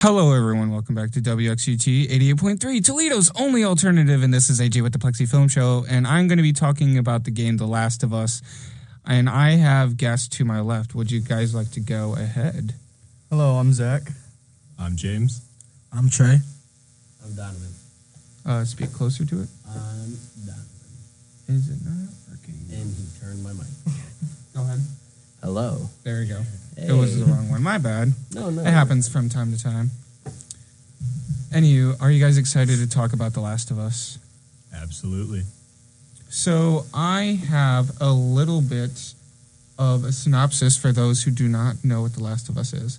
Hello, everyone. Welcome back to WXUT 88.3, Toledo's only alternative. And this is AJ with the Plexi Film Show. And I'm going to be talking about the game The Last of Us. And I have guests to my left. Would you guys like to go ahead? Hello, I'm Zach. I'm James. I'm Trey. I'm Donovan. Speak closer to it. I'm Donovan. Is it not working? And he turned my mic. Go ahead. Hello. There you go. Hey. It was the wrong one. My bad. No. It happens from time to time. Anywho, are you guys excited to talk about The Last of Us? Absolutely. So I have a little bit of a synopsis for those who do not know what The Last of Us is.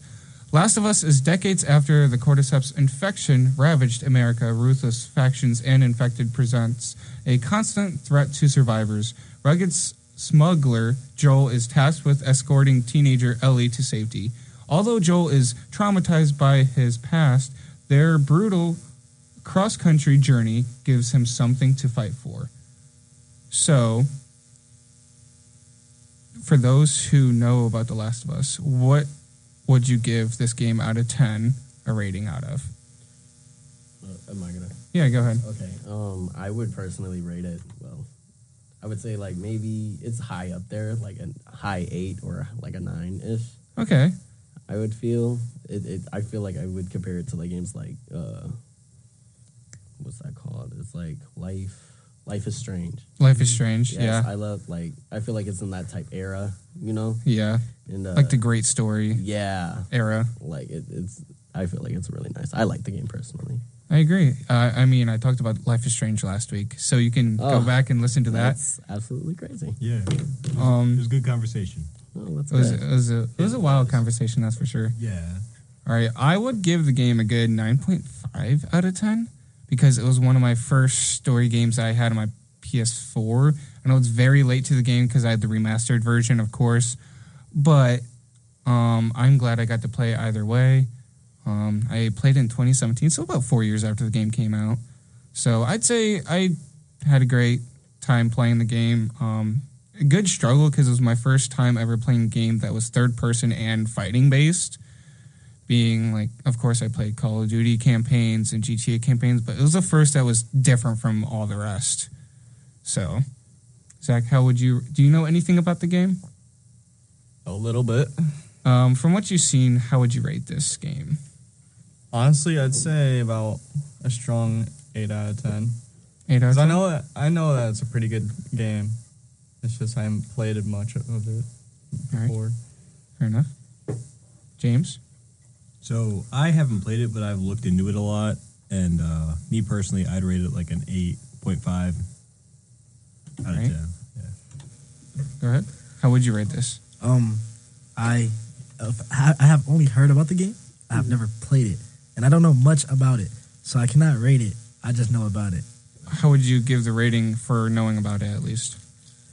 Last of Us is decades after the Cordyceps infection ravaged America. Ruthless factions and infected presents a constant threat to survivors. Rugged smuggler Joel is tasked with escorting teenager Ellie to safety. Although Joel is traumatized by his past, their brutal cross-country journey gives him something to fight for. So, for those who know about The Last of Us, what would you give this game out of 10 a rating out of? Am I gonna? Yeah, go ahead. Okay. I would personally rate it. Well, I would say like maybe it's high up there, like a high 8 or like a 9-ish. Okay. I would feel it. I feel like I would compare it to like games like what's that called? It's like Life is Strange. Life is Strange. Yes, Yeah. I love I feel like it's in that type era, you know. Yeah. And Like the great story yeah era. like it's. I feel like it's really nice. I like the game personally. I agree. I mean, I talked about Life is Strange last week, so you can go back and listen to that. That's absolutely crazy. Yeah. It was a good conversation. Oh, that's It was a wild conversation, that's for sure. Yeah. All right, I would give the game a good 9.5 out of 10 because it was one of my first story games I had on my PS4. I know it's very late to the game because I had the remastered version, of course, but I'm glad I got to play it either way. I played it in 2017, so about 4 years after the game came out. So I'd say I had a great time playing the game. A good struggle because it was my first time ever playing a game that was third person and fighting based. Being like, of course, I played Call of Duty campaigns and GTA campaigns, but it was the first that was different from all the rest. So, Zach, do you know anything about the game? A little bit. From what you've seen, how would you rate this game? Honestly, I'd say about a strong 8 out of 10. 8 out of 10? I know that it's a pretty good game. It's just I haven't played it much of it before. Right. Fair enough. James? So I haven't played it, but I've looked into it a lot. And me personally, I'd rate it like an 8.5 out of 10. Yeah. Go ahead. How would you rate this? I have only heard about the game. I have never played it, and I don't know much about it, so I cannot rate it. I just know about it. How would you give the rating for knowing about it, at least?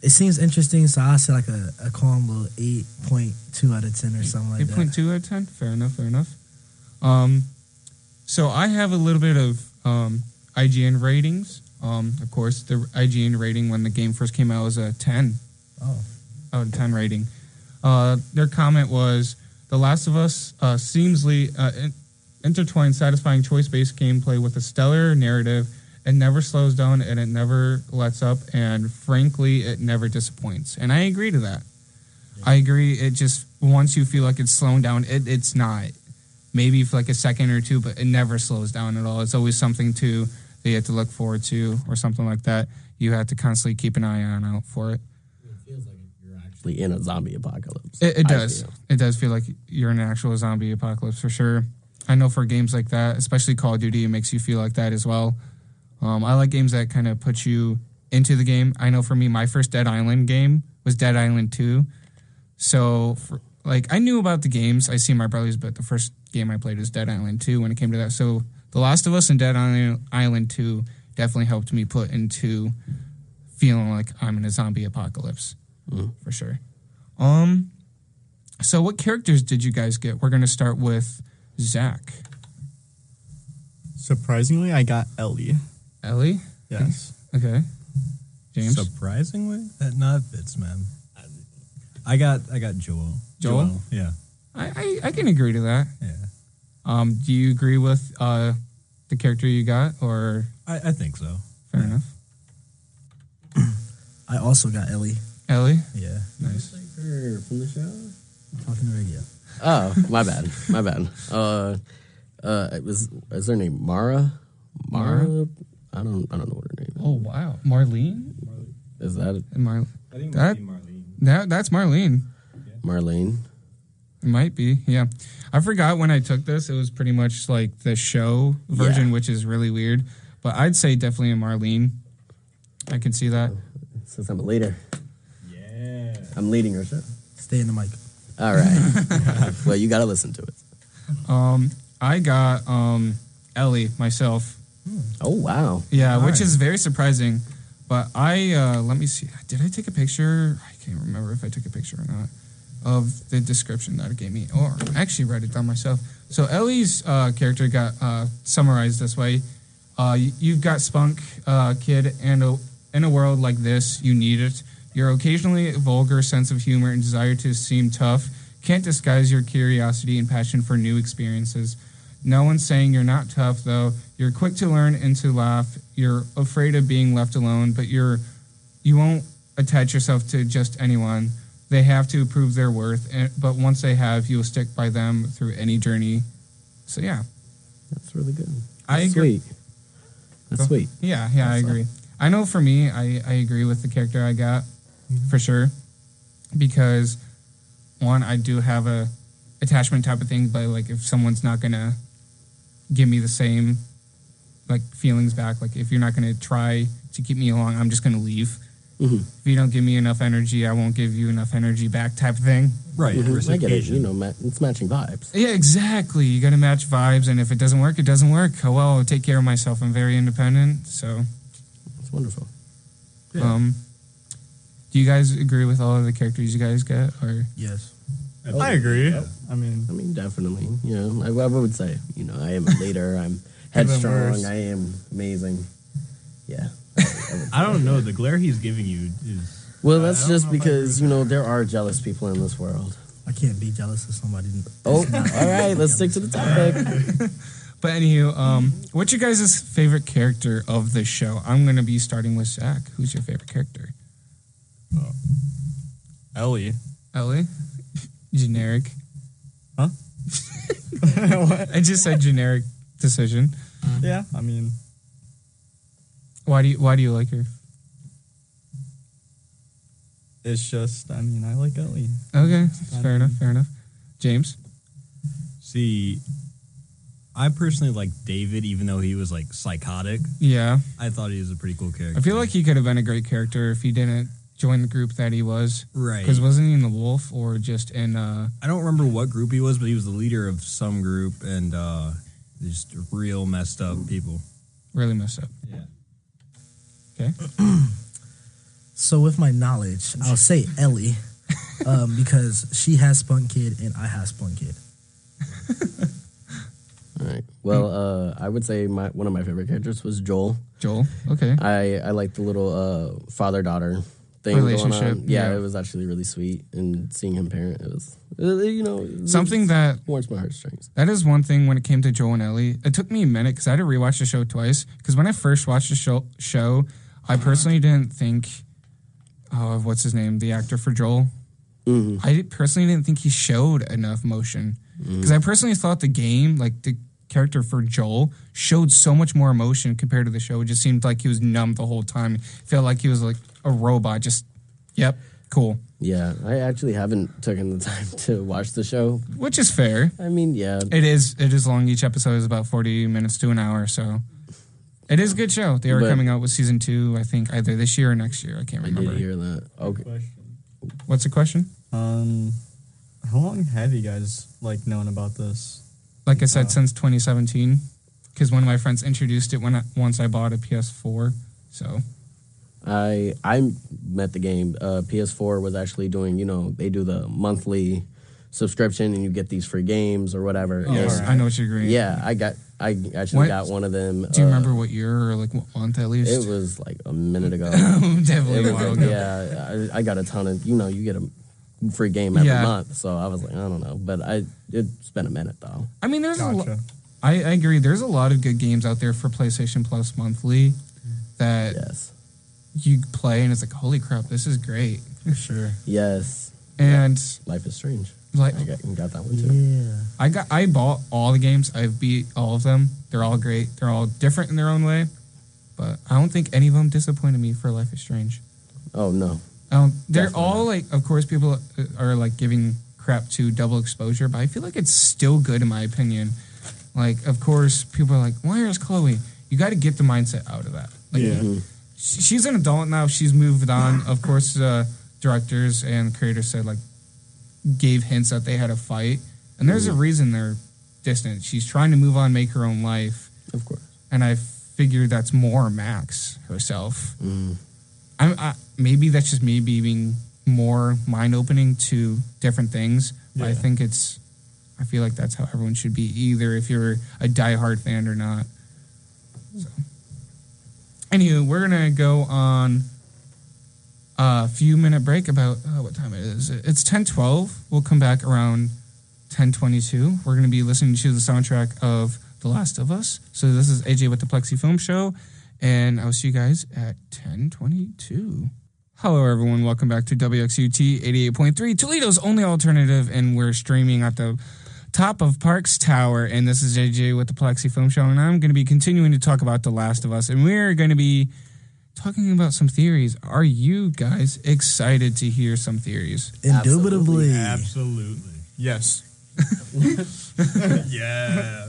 It seems interesting, so I'll say like a calm little 8.2 out of 10 or something like 8.2 out of 10? Fair enough. So I have a little bit of IGN ratings. Of course, the IGN rating when the game first came out was a 10. Oh. Out of 10 rating. Their comment was, The Last of Us seamlessly intertwined satisfying choice-based gameplay with a stellar narrative. It never slows down and it never lets up, and frankly, it never disappoints. And I agree to that. Yeah. I agree. It just, once you feel like it's slowing down, it's not. Maybe for like a second or two, but it never slows down at all. It's always something that you have to look forward to or something like that. You have to constantly keep an eye out for it. It feels like you're actually in a zombie apocalypse. It does. It does feel like you're in an actual zombie apocalypse for sure. I know for games like that, especially Call of Duty, it makes you feel like that as well. I like games that kind of put you into the game. I know for me, my first Dead Island game was Dead Island 2. So, I knew about the games. I see my brothers, but the first game I played was Dead Island 2 when it came to that. So, The Last of Us and Dead Island 2 definitely helped me put into feeling like I'm in a zombie apocalypse, for sure. So what characters did you guys get? We're going to start with Zach. Surprisingly, I got Ellie. Ellie? Yes. Okay. James? Surprisingly, that not fits, man. I got Joel. Joel? Yeah. I can agree to that. Yeah. Do you agree with the character you got, or I think so. fair enough? I also got Ellie. Ellie, Yeah. nice. Like her from the show. Talking to radio. Oh, my bad. My bad. Is her name Mara? Mara? I don't know what her name is. Oh wow, Marlene. Is that it? I think That- Marlene. That's Marlene. Marlene? It might be, yeah. I forgot when I took this. It was pretty much like the show version, Yeah. which is really weird. But I'd say definitely a Marlene. I can see that. Since I'm a leader. Yeah. I'm leading her show. Stay in the mic. All right. Well, you got to listen to it. I got Ellie myself. Oh, wow. Yeah, All which right. is very surprising. But let me see. Did I take a picture? I can't remember if I took a picture or not of the description that it gave me. Or I actually wrote it down myself. So Ellie's character got summarized this way. You've got spunk, kid, and in a world like this, you need it. Your occasionally vulgar sense of humor and desire to seem tough can't disguise your curiosity and passion for new experiences. No one's saying you're not tough, though. You're quick to learn and to laugh. You're afraid of being left alone, but you won't attach yourself to just anyone. They have to prove their worth, but once they have, you'll stick by them through any journey. So, yeah. That's really good. I That's agree. sweet. That's sweet. Yeah, I agree. I know for me, I agree with the character I got, for sure. Because, one, I do have a attachment type of thing, but, like, if someone's not going to give me the same, like, feelings back, like, if you're not going to try to keep me along, I'm just going to leave. Mm-hmm. If you don't give me enough energy, I won't give you enough energy back type of thing. Right. I get it. Reciprocation. You know, it's matching vibes. Yeah, exactly. You got to match vibes, and if it doesn't work, it doesn't work. Oh, well, I'll take care of myself. I'm very independent, so... It's wonderful. Yeah. Do you guys agree with all of the characters you guys get, or Yes. I agree. Yeah. I mean, Definitely. You know, I would say, you know, I am a leader. I'm Even headstrong. worse. I am amazing. Yeah. I don't know. The glare he's giving you is. Well, that's I don't just know if I because, you know, there are jealous people in this world. I can't be jealous of somebody. Oh, all right. Let's stick to the topic. But anywho, what's your guys' favorite character of the show? I'm gonna be starting with Zach. Who's your favorite character? Ellie. Ellie? Generic. Huh? What? I just said generic decision. Yeah, I mean, Why do you like her? it's just, I mean, I like Ellie. Okay, fair enough. James? See, I personally like David, even though he was like psychotic. Yeah. I thought he was a pretty cool character. I feel like he could have been a great character if he didn't join the group that he was. Right. Because wasn't he in the Wolf or just in I don't remember what group he was, but he was the leader of some group and just real messed up people. really messed up? Yeah. Okay. So with my knowledge, I'll say Ellie, because she has Spunk Kid and I have Spunk Kid. All right. Well, I would say one of my favorite characters was Joel. Joel. Okay. I like the little father-daughter thing Relationship, going on. Yeah, yeah. it was actually really sweet. And seeing him parent, it was, you know... Something that warms my heartstrings. That is one thing when it came to Joel and Ellie. It took me a minute because I had to rewatch the show twice. Because when I first watched the show, I personally didn't think, what's his name, the actor for Joel. Mm-hmm. I personally didn't think he showed enough emotion. Because I personally thought the game, like the character for Joel, showed so much more emotion compared to the show. It just seemed like he was numb the whole time. It felt like he was like a robot. Just, yep, cool. Yeah, I actually haven't taken the time to watch the show. Which is fair. I mean, yeah. It is long. Each episode is about 40 minutes to an hour, so it is a good show. They are But- coming out with season 2, I think, either this year or next year. I can't I remember. did hear that. Okay. What's the question? How long have you guys like known about this? Like I said, since 2017, because one of my friends introduced it once I bought a PS4. So I met the game. PS4 was actually doing, you know, they do the monthly subscription and you get these free games or whatever. yes, And I know what you're agreeing. yeah, I actually What- got one of them. Do you remember what year or like what month at least? It was like a minute ago. Definitely It a was while like, ago. yeah, I got a ton of, you know, you get free game every Yeah. month. So I was like, I don't know. But it's been a minute, though. I mean, there's Gotcha. I agree. There's a lot of good games out there for PlayStation Plus monthly that Yes. you play, and it's like, holy crap, this is great. For sure. Yes. And Life is Strange. like, I got that one, too. Yeah. I bought all the games. I've beat all of them. They're all great. They're all different in their own way. But I don't think any of them disappointed me for Life is Strange. Oh, no. They're Definitely all not. like, of course, people are like giving crap to Double Exposure, but I feel like it's still good in my opinion. Like, of course, people are like, where's Chloe? You got to get the mindset out of that. Like, Yeah. she's an adult now. She's moved on. Of course, directors and creators said like gave hints that they had a fight, and there's a reason they're distant. She's trying to move on, make her own life, Of course. and I figured that's more Max herself. Mm. I maybe that's just me being more mind opening to different things. But I Yeah. think I feel like that's how everyone should be, either if you're a diehard fan or not. So. Anywho, we're gonna go on a few minute break. About what time it is? It's 10:12. We'll come back around 10:22. We're gonna be listening to the soundtrack of The Last of Us. So this is AJ with the Plexi Film Show, and I'll see you guys at 10:22. Hello, everyone. Welcome back to WXUT 88.3, Toledo's only alternative, and we're streaming at the top of Parks Tower. And this is AJ with the Plexi Film Show, and I'm going to be continuing to talk about The Last of Us, and we're going to be talking about some theories. Are you guys excited to hear some theories? Indubitably. Absolutely. Yes. Yeah.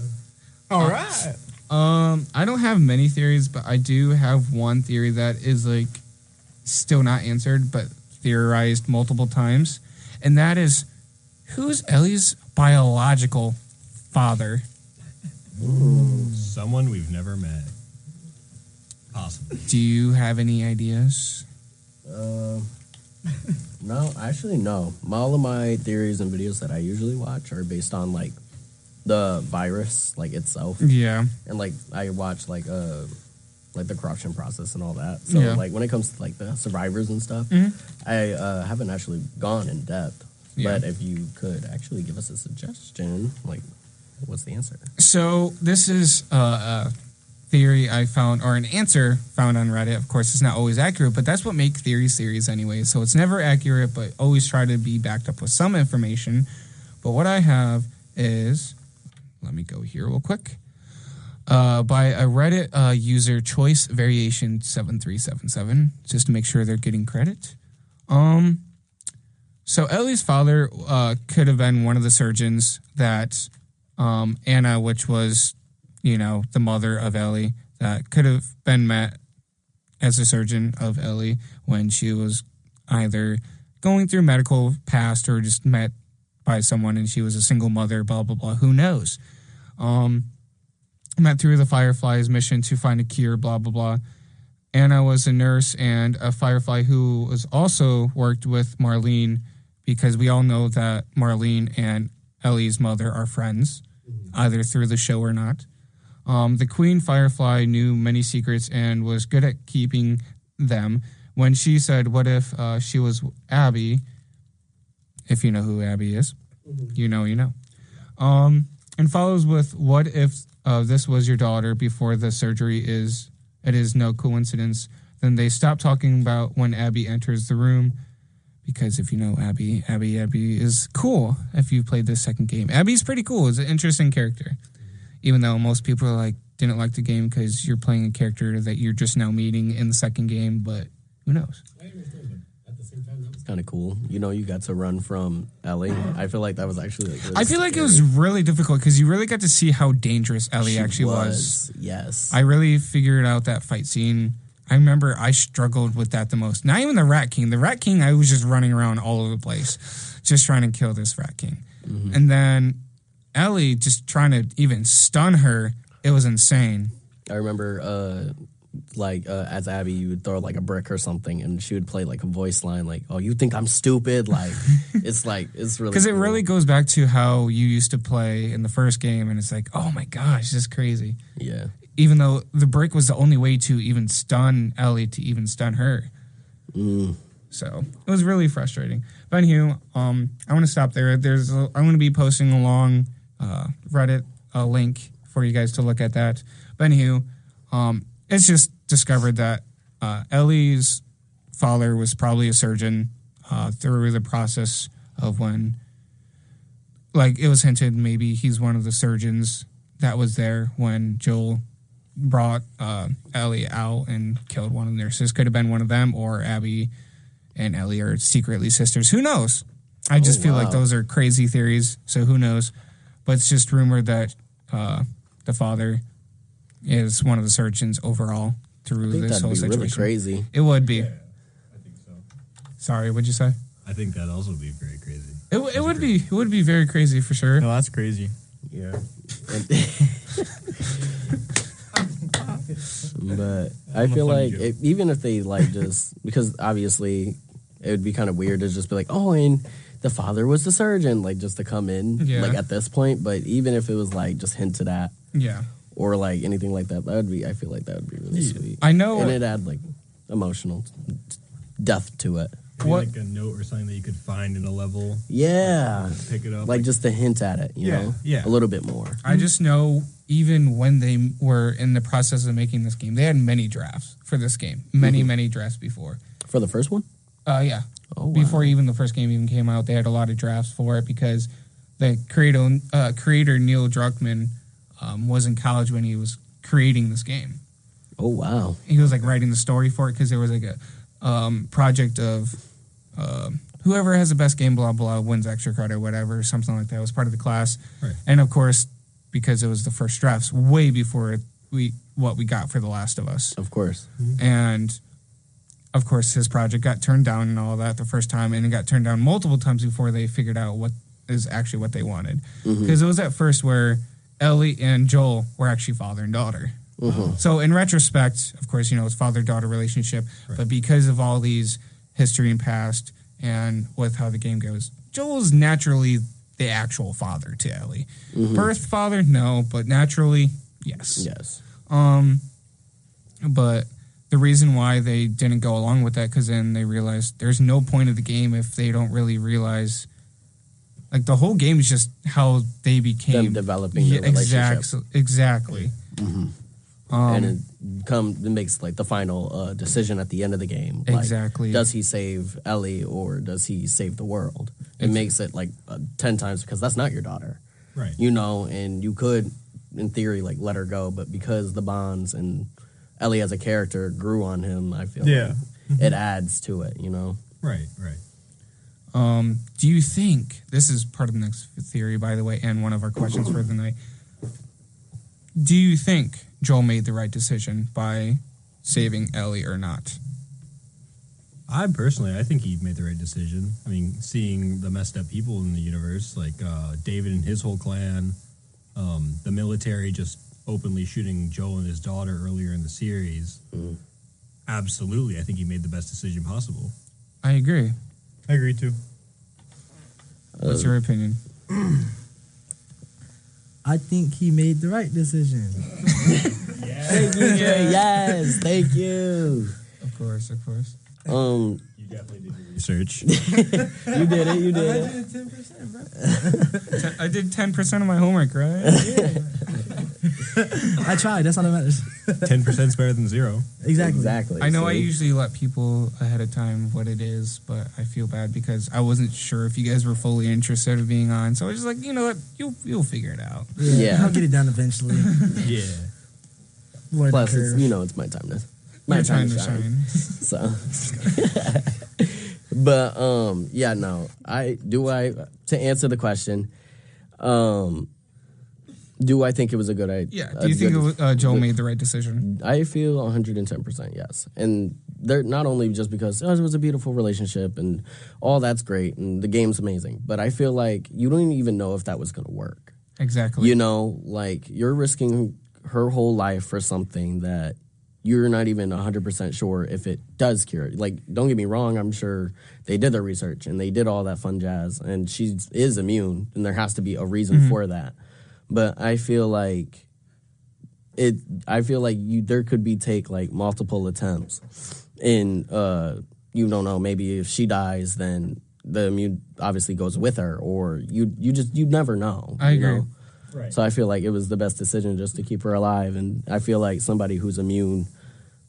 All right. I don't have many theories, but I do have one theory that is like still not answered, but theorized multiple times, and that is, who's Ellie's biological father? Someone we've never met. Possibly. Do you have any ideas? No, actually, no. All of my theories and videos that I usually watch are based on like the virus, like itself, Yeah. and like I watch like the corruption process and all that. So Yeah. like when it comes to like the survivors and stuff, I haven't actually gone in depth. Yeah. But if you could actually give us a suggestion, like what's the answer? So this is a theory I found, or an answer found on Reddit. Of course, it's not always accurate, but that's what make theories anyway. So it's never accurate, but always try to be backed up with some information. But what I have is, let me go here real quick, by a Reddit user, Choice Variation 7377, just to make sure they're getting credit. So Ellie's father could have been one of the surgeons that Anna, which was, the mother of Ellie, that could have been met as a surgeon of Ellie when she was either going through medical past or just met by someone and she was a single mother, blah, blah, blah. Who knows? Met through the Firefly's mission to find a cure, blah, blah, blah. Anna was a nurse and a Firefly who was also worked with Marlene, because we all know that Marlene and Ellie's mother are friends, either through the show or not. The Queen Firefly knew many secrets and was good at keeping them. When she said, what if she was Abby, if you know who Abby is, you know. And follows with, what if this was your daughter before the surgery it is no coincidence. Then they stop talking about when Abby enters the room, because if you know Abby is cool. If you played this second game, Abby's pretty cool. It's an interesting character, even though most people are like didn't like the game because you're playing a character that you're just now meeting in the second game. But who knows? I understand, but at the same time, that was Kind of cool. You got to run from Ellie. I feel like that was actually like really I feel like it was scary. really difficult because you really got to see how dangerous Ellie She actually was. Yes. I really figured out that fight scene. I remember I struggled with that the most. Not even the Rat King. The Rat King, I was just running around all over the place, just trying to kill this Rat King. And then Ellie just trying to even stun her. It was insane. I remember, as Abby, you would throw like a brick or something, and she would play like a voice line, like, "Oh, you think I'm stupid?" Like, it's really Because it cool. really goes back to how you used to play in the first game, and it's like, oh my gosh, this is crazy. Yeah. Even though the brick was the only way to even stun Ellie, to even stun her. So it was really frustrating. But anywho, I want to stop there. I'm going to be posting a long Reddit link for you guys to look at that. But anywho, it's just discovered that Ellie's father was probably a surgeon through the process of when, like, it was hinted maybe he's one of the surgeons that was there when Joel brought Ellie out and killed one of the nurses. Could have been one of them, or Abby and Ellie are secretly sisters. Who knows? I just feel like those are crazy theories, so who knows? But it's just rumored that the father is one of the surgeons overall through this whole situation. Really crazy. It would be. Yeah, I think so. Sorry, what'd you say? I think that also would be very crazy. It would be. It would be very crazy for sure. No, that's crazy. Yeah. But I feel like even if they like just because obviously it would be kind of weird to just be like, oh, and the father was the surgeon, like just to come in like at this point. But even if it was like just hinted at, or like anything like that, I feel like that would be really sweet. I know, and it add like emotional depth to it. What? Like a note or something that you could find in a level. Yeah. Pick it up. Like just to hint at it, you know? Yeah. A little bit more. I just know even when they were in the process of making this game, they had many drafts for this game. Many drafts before. For the first one? Yeah. Oh, wow. Before even the first game even came out, they had a lot of drafts for it because the creator Neil Druckmann was in college when he was creating this game. Oh, wow. He was like writing the story for it because there was like a project of whoever has the best game, blah, blah, wins extra credit or whatever, something like that. It was part of the class. Right. And of course, because it was the first drafts, way before what we got for The Last of Us. Of course. Mm-hmm. And of course, his project got turned down and all that the first time, and it got turned down multiple times before they figured out what is actually what they wanted. Because it was at first where Ellie and Joel were actually father and daughter. So in retrospect, of course, it's father-daughter relationship, but because of all these history and past and with how the game goes, Joel's naturally the actual father to Ellie. Birth father, no, but naturally, yes. Yes. But the reason why they didn't go along with that, because then they realized there's no point of the game if they don't really realize, like, the whole game is just how they became. Them developing their relationship. Exactly. And it makes like the final decision at the end of the game. Like, exactly. Does he save Ellie or does he save the world? It makes it like 10 times because that's not your daughter. Right. And you could, in theory, like let her go, but because the bonds and Ellie as a character grew on him, I feel like it adds to it, Right. Do you think, this is part of the next theory, by the way, and one of our questions for the night, do you think Joel made the right decision by saving Ellie or not? I think he made the right decision. I mean, seeing the messed up people in the universe, like David and his whole clan, the military just openly shooting Joel and his daughter earlier in the series. Absolutely, I think he made the best decision possible. I agree. I agree too. What's your opinion? I think he made the right decision. Thank you, Trey. Yes, thank you. Of course. You definitely did your research. You did it. 10%, bro. I did 10% of my homework, right? I tried. That's all that matters. 10% is better than 0. Exactly. I know I usually let people ahead of time what it is, but I feel bad because I wasn't sure if you guys were fully interested in being on. So I was just like, you know what? You'll figure it out. Yeah. I'll get it done eventually. Yeah. Plus, it's my time to My time to shine. So, but to answer the question, do I think it was a good idea? Yeah. Do you think Joel made the right decision? I feel 110% yes. And they're not only just because it was a beautiful relationship and all that's great and the game's amazing, but I feel like you don't even know if that was going to work. Exactly. Like you're risking her whole life for something that you're not even 100% sure if it does cure it. Like, don't get me wrong, I'm sure they did their research and they did all that fun jazz and she is immune and there has to be a reason for that. But I feel like there could be multiple attempts in you don't know, maybe if she dies, then the immune obviously goes with her, or you never know. I agree. Know? Right. So I feel like it was the best decision just to keep her alive, and I feel like somebody who's immune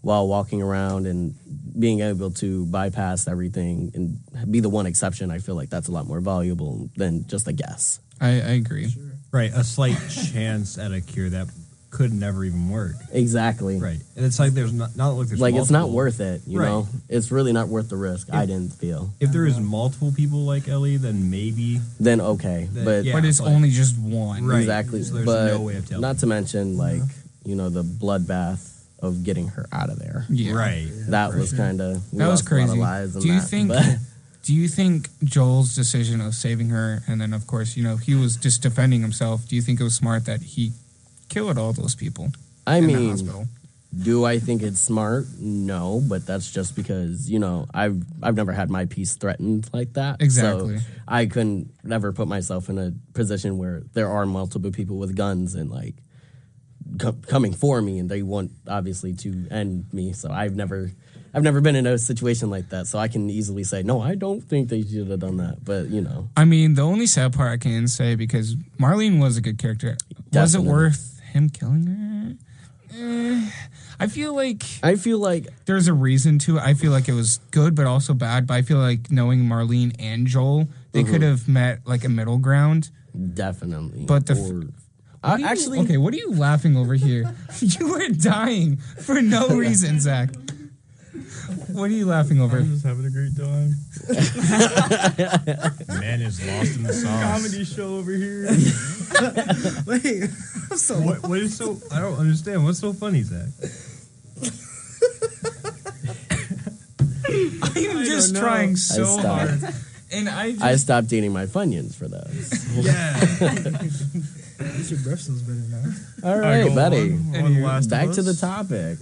while walking around and being able to bypass everything and be the one exception, I feel like that's a lot more valuable than just a guess. I agree. Right, a slight chance at a cure that could never even work. Exactly. Right, and it's like there's not like there's like it's not multiple. worth it, you Right. know? It's really not worth the risk, I didn't feel. If there is multiple people like Ellie, then maybe. Then okay, but yeah. But it's like- only just one. Right. exactly. So there's but no way of telling. not to mention, like, you know, the bloodbath of getting her out of there. Yeah. Right. That was kind of That was crazy. Lives Do you that, think? but- Do you think Joel's decision of saving her, and then of course, you know, he was just defending himself? Do you think it was smart that he killed all those people I in the mean, hospital? do I think it's smart? No, but that's just because, you know, I've never had my peace threatened like that. Exactly. So I couldn't never put myself in a position where there are multiple people with guns and like coming for me, and they want obviously to end me. So I've never been in a situation like that. So I can easily say, no, I don't think they should have done that. But, you know. I mean, the only sad part I can say, because Marlene was a good character, was it Definitely. worth him killing her? I feel like there's a reason to it. I feel like it was good, but also bad. But I feel like knowing Marlene and Joel, they could have met like a middle ground. Definitely. But the Or, actually, okay, what are you laughing over here? You were dying for no reason, Zach. What are you laughing over? I'm just having a great time. Man is lost in the sauce. Comedy show over here. Wait, I'm so What is so? I don't understand. What's so funny, Zach? I'm just trying so stopped. hard, and I stopped eating my Funyuns for those. Yeah. At least your breath smells better now. All right, buddy. One last Back of to the us. topic.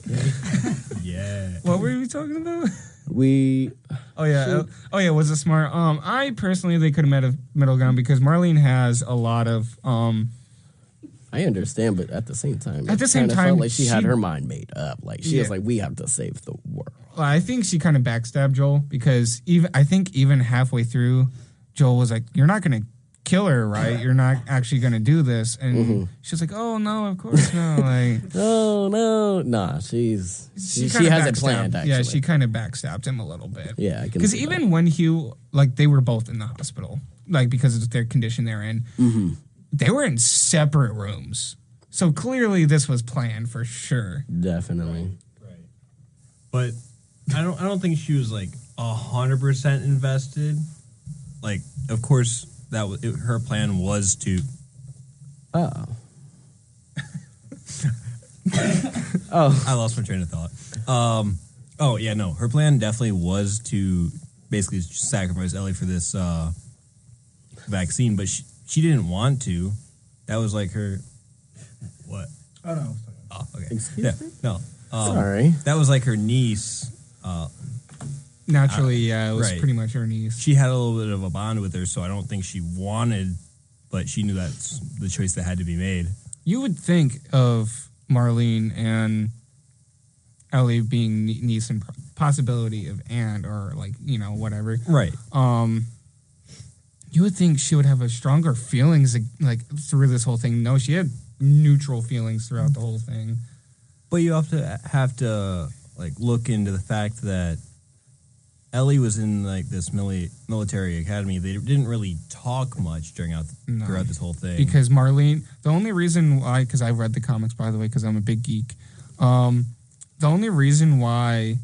Yeah. What were we talking about? We Oh yeah, was it smart? I personally they could have met a middle ground because Marlene has a lot of I understand, but at the same time, At the it same kinda time, felt like she had she- her mind made up. Like she was Yeah. like, "We have to save the world." Well, I think she kind of backstabbed Joel because even halfway through, Joel was like, "You're not gonna kill her, right? You're not actually gonna do this." And she's like, "Oh no, of course not." Like Oh no, nah, she kinda has it backstabbed. planned. Actually, Yeah, she kind of backstabbed him a little bit. Yeah, I can Because see that. even when they were both in the hospital, like because of their condition they're in, they were in separate rooms. So clearly, this was planned for sure. Definitely. Right. But I don't think she was like 100% invested. Like, of course, her plan was to. Oh. I lost my train of thought. Oh yeah, no, her plan definitely was to basically sacrifice Ellie for this vaccine, but she didn't want to. That was like her. What? Oh no. Oh, okay. Excuse me? No. Sorry. That was like her niece. Naturally, yeah, it was right. pretty much her niece. She had a little bit of a bond with her, so I don't think she wanted, but she knew that's the choice that had to be made. You would think of Marlene and Ellie being niece and possibility of aunt or like, you know, whatever. Right. You would think she would have a stronger feelings like through this whole thing. No, she had neutral feelings throughout the whole thing. But you have to like look into the fact that Ellie was in like this military academy. They didn't really talk much throughout this whole thing. Because Marlene, the only reason why, because I've read the comics, by the way, because I'm a big geek. The only reason why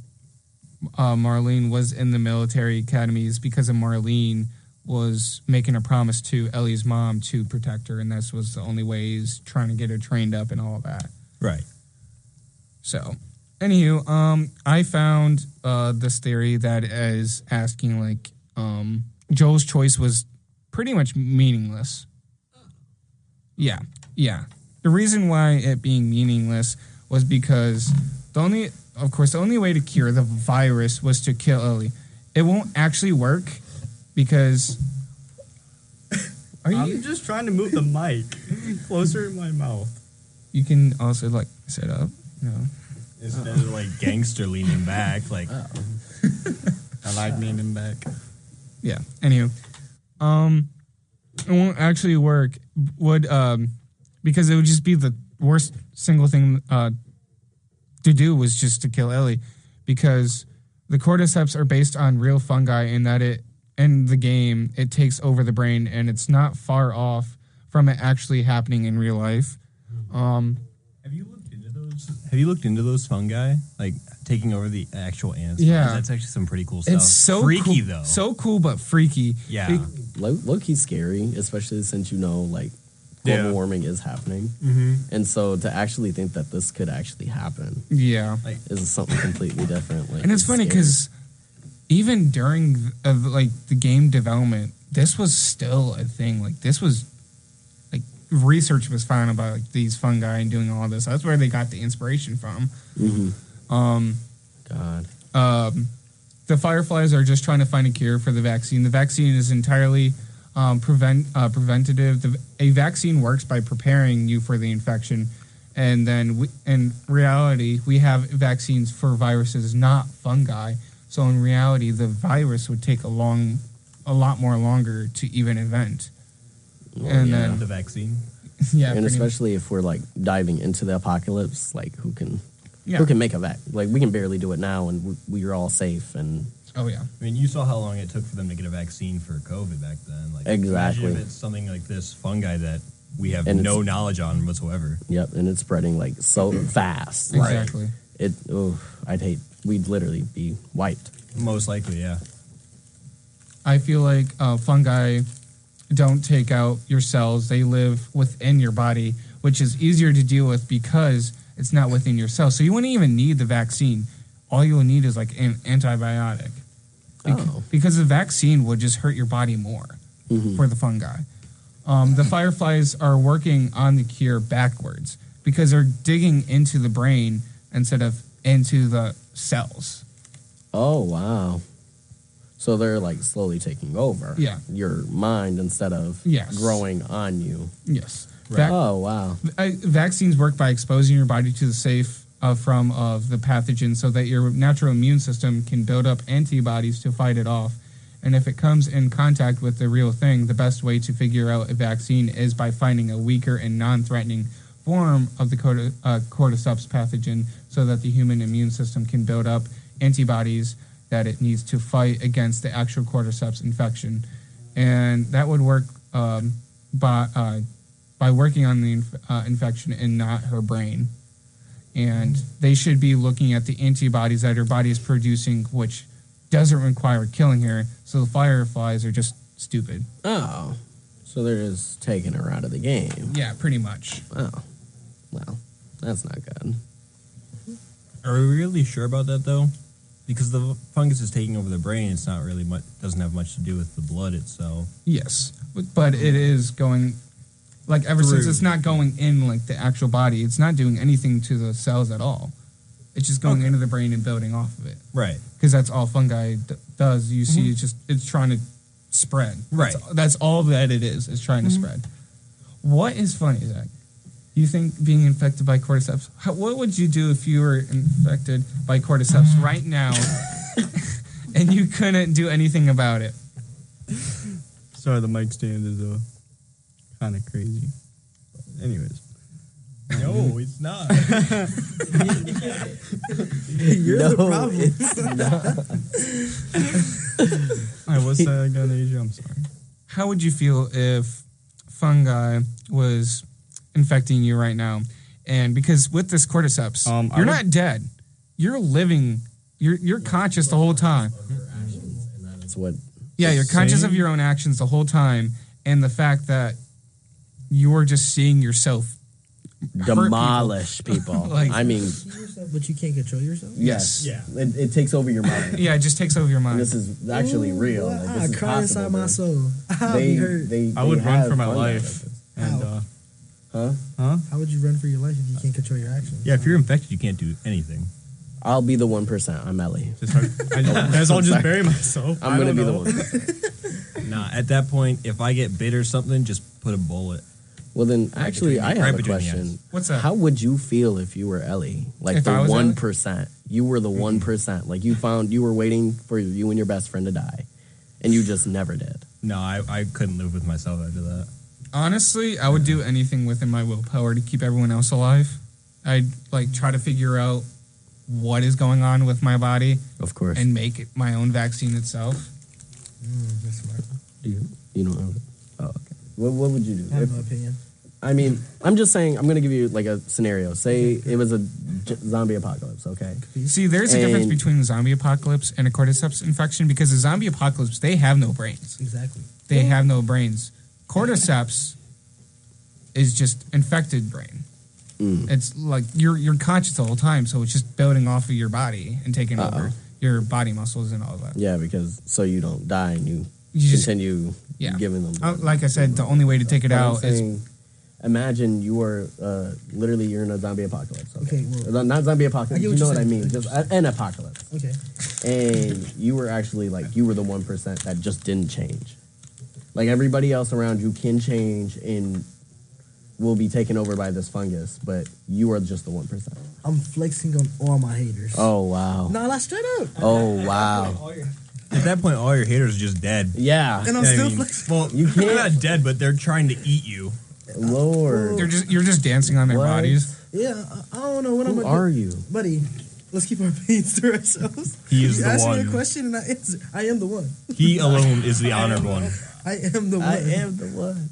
Marlene was in the military academy is because of Marlene was making a promise to Ellie's mom to protect her, and this was the only way he's trying to get her trained up and all of that. Right. So, anywho, I found this theory that is asking like Joel's choice was pretty much meaningless. Yeah. The reason why it being meaningless was because the only way to cure the virus was to kill Ellie. It won't actually work because. I'm just trying to move the mic closer to my mouth. You can also like sit up. You know. Instead of like gangster leaning back, like I like being in back. Yeah. Anywho, it won't actually work. Because it would just be the worst single thing to do was just to kill Ellie, because the Cordyceps are based on real fungi in that in the game it takes over the brain, and it's not far off from it actually happening in real life. Have you looked into those fungi, like taking over the actual ants? Yeah, that's actually some pretty cool stuff. It's so freaky cool, though. So cool, but freaky. Yeah, Low-key scary, especially since like global warming is happening, and so to actually think that this could actually happen, is something completely different. Like, and it's funny because even during the game development, this was still a thing. Like this was research was found about these fungi and doing all this. That's where they got the inspiration from. The Fireflies are just trying to find a cure for the vaccine. The vaccine is entirely preventative. A vaccine works by preparing you for the infection, and then in reality, we have vaccines for viruses, not fungi. So in reality, the virus would take a lot more longer to even invent. Then the vaccine. Yeah, and especially if we're diving into the apocalypse, who can make a vac? We can barely do it now, and we're all safe. And oh yeah, I mean, you saw how long it took for them to get a vaccine for COVID back then. Exactly. Imagine if it's something like this fungi that we have no knowledge on whatsoever. Yep, and it's spreading so fast. Exactly. We'd literally be wiped. Most likely, yeah. I feel like fungi don't take out your cells. They live within your body, which is easier to deal with because it's not within your cells. So you wouldn't even need the vaccine. All you will need is an antibiotic. Because the vaccine would just hurt your body more for the fungi. The Fireflies are working on the cure backwards because they're digging into the brain instead of into the cells. Oh, wow. So they're slowly taking over your mind instead of growing on you. Yes. Right. Oh, wow. Vaccines work by exposing your body to the safe from the pathogen so that your natural immune system can build up antibodies to fight it off. And if it comes in contact with the real thing, the best way to figure out a vaccine is by finding a weaker and non-threatening form of the Cordyceps pathogen so that the human immune system can build up antibodies that it needs to fight against the actual Cordyceps infection. And that would work by working on the infection and not her brain. And they should be looking at the antibodies that her body is producing, which doesn't require killing her. So the Fireflies are just stupid. Oh, so they're just taking her out of the game. Yeah, pretty much. Oh, well, that's not good. Are we really sure about that, though? Because the fungus is taking over the brain, it's not really much, doesn't have much to do with the blood itself. Yes, but it is going, since it's not going in the actual body, it's not doing anything to the cells at all. It's just going into the brain and building off of it. Right. Because that's all fungi does. You see, it's trying to spread. Right. That's all that it is trying to spread. What is funny, Zach? You think being infected by Cordyceps, what would you do if you were infected by Cordyceps right now and you couldn't do anything about it? Sorry, the mic stand is kind of crazy. But anyways. No, it's not. You're the problem. It's not. All right, what's that again, Asia? I'm sorry. How would you feel if fungi was infecting you right now? And because with this Cordyceps, you're not dead. You're living. You're conscious the whole time. That's what. Yeah, you're conscious of your own actions the whole time, and the fact that you're just seeing yourself demolish people. I mean, but you can't control yourself. Yes. Yeah. It takes over your mind. Yeah, it just takes over your mind. And this is actually real. This is cry inside possible, my dude. soul. I'll be hurt. I would run for my fun life. out of And Huh? How would you run for your life if you can't control your actions? Yeah, if you're infected, you can't do anything. I'll be the 1%. I'm Ellie. I'll just bury myself. I'm going to be the 1%. Nah, at that point, if I get bit or something, just put a bullet. Well, then, actually, I have a between the question. eyes. What's that? How would you feel if you were Ellie? Like If I the was Ellie? 1%. You were the 1%. Like you were waiting for you and your best friend to die, and you just never did. No, I couldn't live with myself after that. Honestly, I would do anything within my willpower to keep everyone else alive. I'd like try to figure out what is going on with my body Of course. and make it my own vaccine itself. That's smart. You don't have it. Oh, okay. What would you do? I have no opinion. I mean, I'm just saying. I'm going to give you like a scenario. Say it was a zombie apocalypse. Okay. See, there's a difference And- between the zombie apocalypse and a cordyceps infection because the zombie apocalypse, they have no brains. Exactly. They have no brains. Cordyceps is just infected brain. It's like you're conscious the whole time, so it's just building off of your body and taking over your body muscles and all that. Yeah, because so you don't die and you just- continue Yeah. giving them. Like I said, the only way to take it But I'm out is saying, imagine you were literally you're in a zombie apocalypse. Okay, well- not zombie I apocalypse. get You what know you're what I saying. mean? Just an apocalypse. Okay. And you were actually like you were the 1% that just didn't change. Like everybody else around you can change and will be taken over by this fungus, but you are just the 1%. I'm flexing on all my haters. Oh wow. No, that's straight up. Oh wow. At that point, all your haters are just dead. Yeah. And I'm I still mean, flexing. well, You they're can't- not dead, but they're trying to eat you. Lord. you're just dancing on their What? bodies. Yeah, I don't know what I'm Who gonna are do. you? Buddy, let's keep our opinions to ourselves. He is you the ask me one. a question and I answer. I am the one. He alone is the honored one. I am the one. I am the one.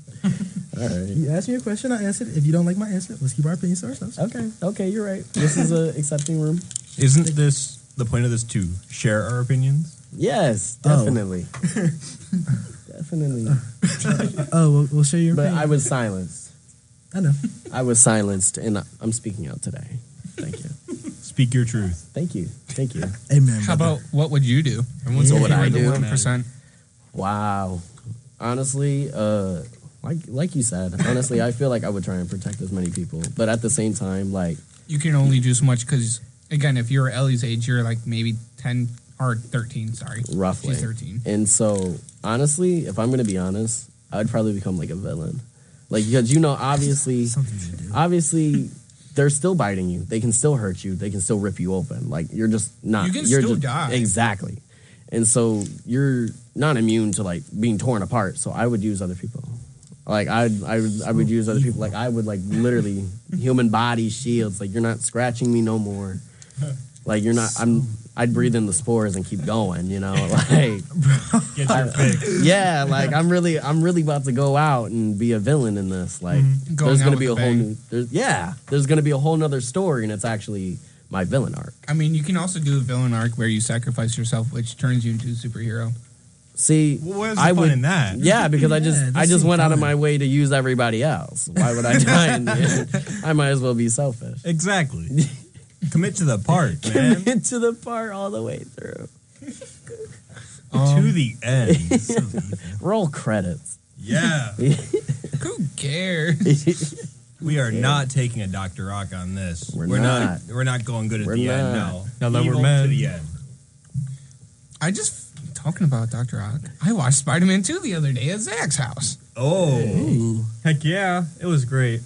All right. You asked me a question, I answered. If you don't like my answer, let's keep our opinions to ourselves. Okay, you're right. This is a accepting room. Isn't this the point of this to share our opinions? Yes, Oh. definitely. Definitely. Oh, we'll share your But opinion. I was silenced. I know. I was silenced, and I'm speaking out today. Thank you. Speak your truth. Thank you. Thank you. Amen. How brother. about what would you do? Everyone's What If would you I were the do? 1%. Wow. Honestly, like you said, honestly, I feel like I would try and protect as many people. But at the same time, like, You can only do so much because, again, if you're Ellie's age, you're like maybe 10 or 13, sorry. roughly. She's 13. And so, honestly, if I'm going to be honest, I would probably become like a villain. Like, because, obviously, Something to do. obviously, they're still biting you. They can still hurt you. They can still rip you open. Like, you're just not. You can you're still just, die. Exactly. And so, you're not immune to, like, being torn apart. So, I would use other people. Like, I would use other people. Like, I would, like, literally, human body shields. Like, you're not scratching me no more. Like, you're not, I'd breathe in the spores and keep going, like. Get your fix. Yeah, like I'm really about to go out and be a villain in this. Like Going there's out gonna with be a a whole bang. new there's gonna be a whole nother story, and it's actually my villain arc. I mean, you can also do a villain arc where you sacrifice yourself, which turns you into a superhero. See, Well, where's the I fun would, in that? Yeah, because I Yeah, just this seems went out of fun. my way to use everybody else. Why would I die in the end? I might as well be selfish. Exactly. Commit to the part, man. Commit to the part all the way through. To the end. Roll credits. Yeah. Who cares? We are not taking a Dr. Rock on this. We're not. We're not going good at We're the end. not. No. Now that we're Evil men. to the end. I just, talking about Dr. Rock, I watched Spider-Man 2 the other day at Zach's house. Oh. Ooh. Heck yeah, it was great.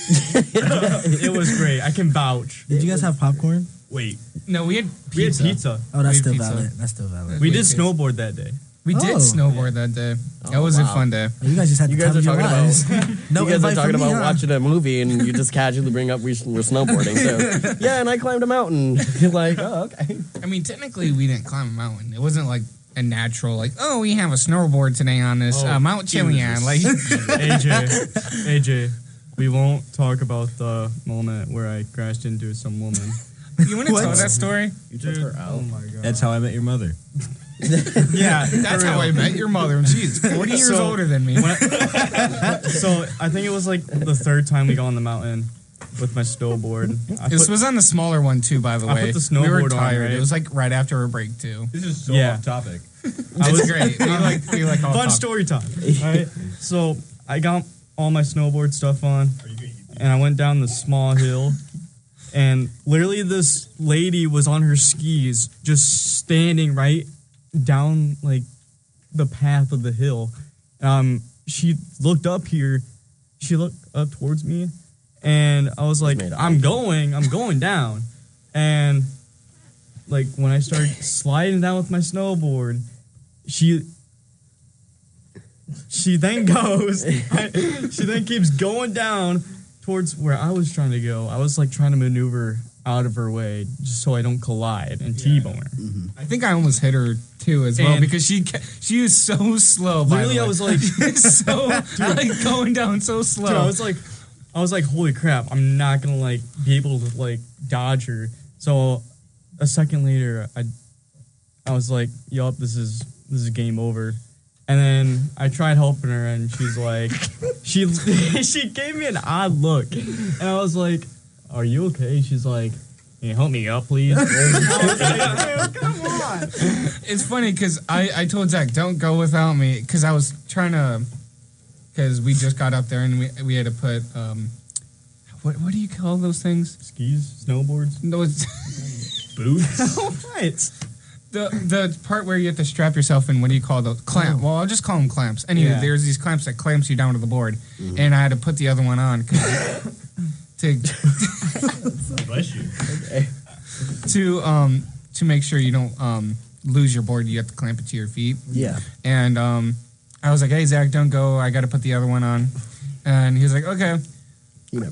It was great. I can vouch. Did you guys have popcorn? Wait. No, we had We had pizza. pizza. Oh, that's We still had pizza. valid. That's still valid. We Wait, did okay. snowboard that day. We did Oh. snowboard that day. That Oh, was a wow. fun day. You guys just had You to guys tell are your talking lives. No you guys are invite talking from me, about huh? watching a movie, and you just casually bring up we're snowboarding. So yeah, and I climbed a mountain. You're like, oh, okay. I mean, technically, we didn't climb a mountain. It wasn't like a natural, like, oh, we have a snowboard today on this Mount Chilian. Like, AJ, we won't talk about the moment where I crashed into some woman. you want to What? tell that story? You took her out. Oh my god. That's how I met your mother. Yeah, That's how I met your mother, and she's 40 years So- older than me. So I think it was like the third time we got on the mountain with my snowboard. This was on the smaller one, too, by the I way. put the we were snowboard on, tired. right? It was like right after a break, too. This is so Yeah. off topic. It's great. We like all fun pop- story time. Alright, so I got all my snowboard stuff on, and I went down the small hill, and literally this lady was on her skis, just standing right down like the path of the hill. She looked up here, she looked up towards me, and I was like, I'm going down. And like when I started sliding down with my snowboard, she then goes, she then keeps going down towards where I was trying to go. I was like trying to maneuver out of her way just so I don't collide and T-bone her. Mm-hmm. I think I almost hit her too as well because she is so slow. Literally, I was like, so like going down so slow. Dude, I was like, holy crap! I'm not gonna like be able to like dodge her. So a second later, I was like, yup, this is game over. And then I tried helping her, and she's like, she gave me an odd look, and I was like, are you okay? She's like, can you help me up, please? I was like, dude, come on. It's funny because I told Zach, don't go without me, because I was trying to, because we just got up there and we had to put, what do you call those things? Skis? Snowboards? No, it's Boots? What? The part where you have to strap yourself in, what do you call those? Clamp. Well, I'll just call them clamps. Anyway, there's these clamps that clamps you down to the board, and I had to put the other one on to Bless you. to make sure you don't lose your board. You have to clamp it to your feet. Yeah. And I was like, hey, Zach, don't go. I got to put the other one on. And he was like, okay.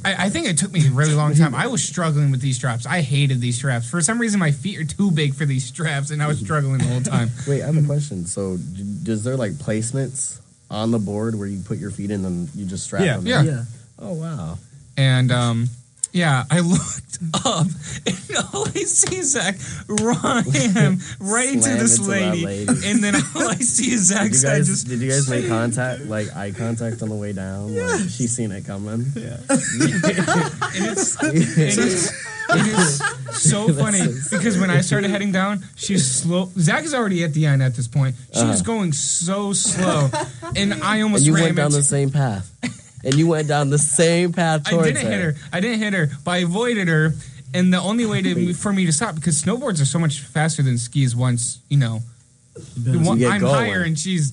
I think it took me a really long time. I was struggling with these straps. I hated these straps. For some reason, my feet are too big for these straps, and I was struggling the whole time. Wait, I have a question. So, is there like placements on the board where you put your feet in and you just strap them? Yeah. Oh, wow. And I looked up, and all I see is Zach run him right into Slam this into that lady. lady. And then all I see is Zach's head just... Did you guys make contact, like eye contact on the way down? Yeah. Like, she's seen it coming. Yeah. And it's so funny because when I started heading down, she's slow. Zach is already at the end at this point. She was going so slow, and I almost and you ran went down the same path. And you went down the same path towards her. I didn't hit her, but I avoided her. And the only way for me to stop, because snowboards are so much faster than skis once, I'm going. higher and she's...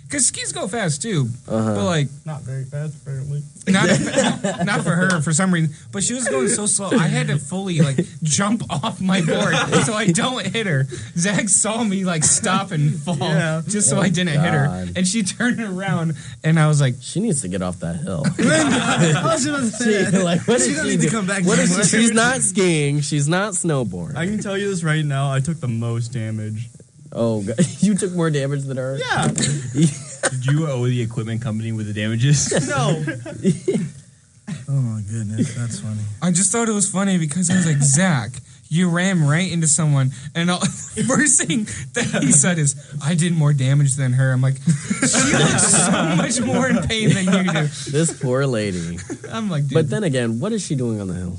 Because skis go fast too, but like... Not very fast, apparently. Not for her, for some reason. But she was going so slow, I had to fully like jump off my board so I don't hit her. Zach saw me like stop and fall just so I didn't hit her. And she turned around and I was like... She needs to get off that hill. I was about to say that. Like, what She is don't she need to do? come back What no is more. she's not skiing. She's not snowboarding. I can tell you this right now. I took the most damage. Oh, God. You took more damage than her? Yeah. Did you owe the equipment company with the damages? No. Oh my goodness, that's funny. I just thought it was funny because I was like, Zach, you ran right into someone. And the first thing that he said is, I did more damage than her. I'm like, she looks so much more in pain than you do. This poor lady. I'm like, dude. But then again, what is she doing on the hill?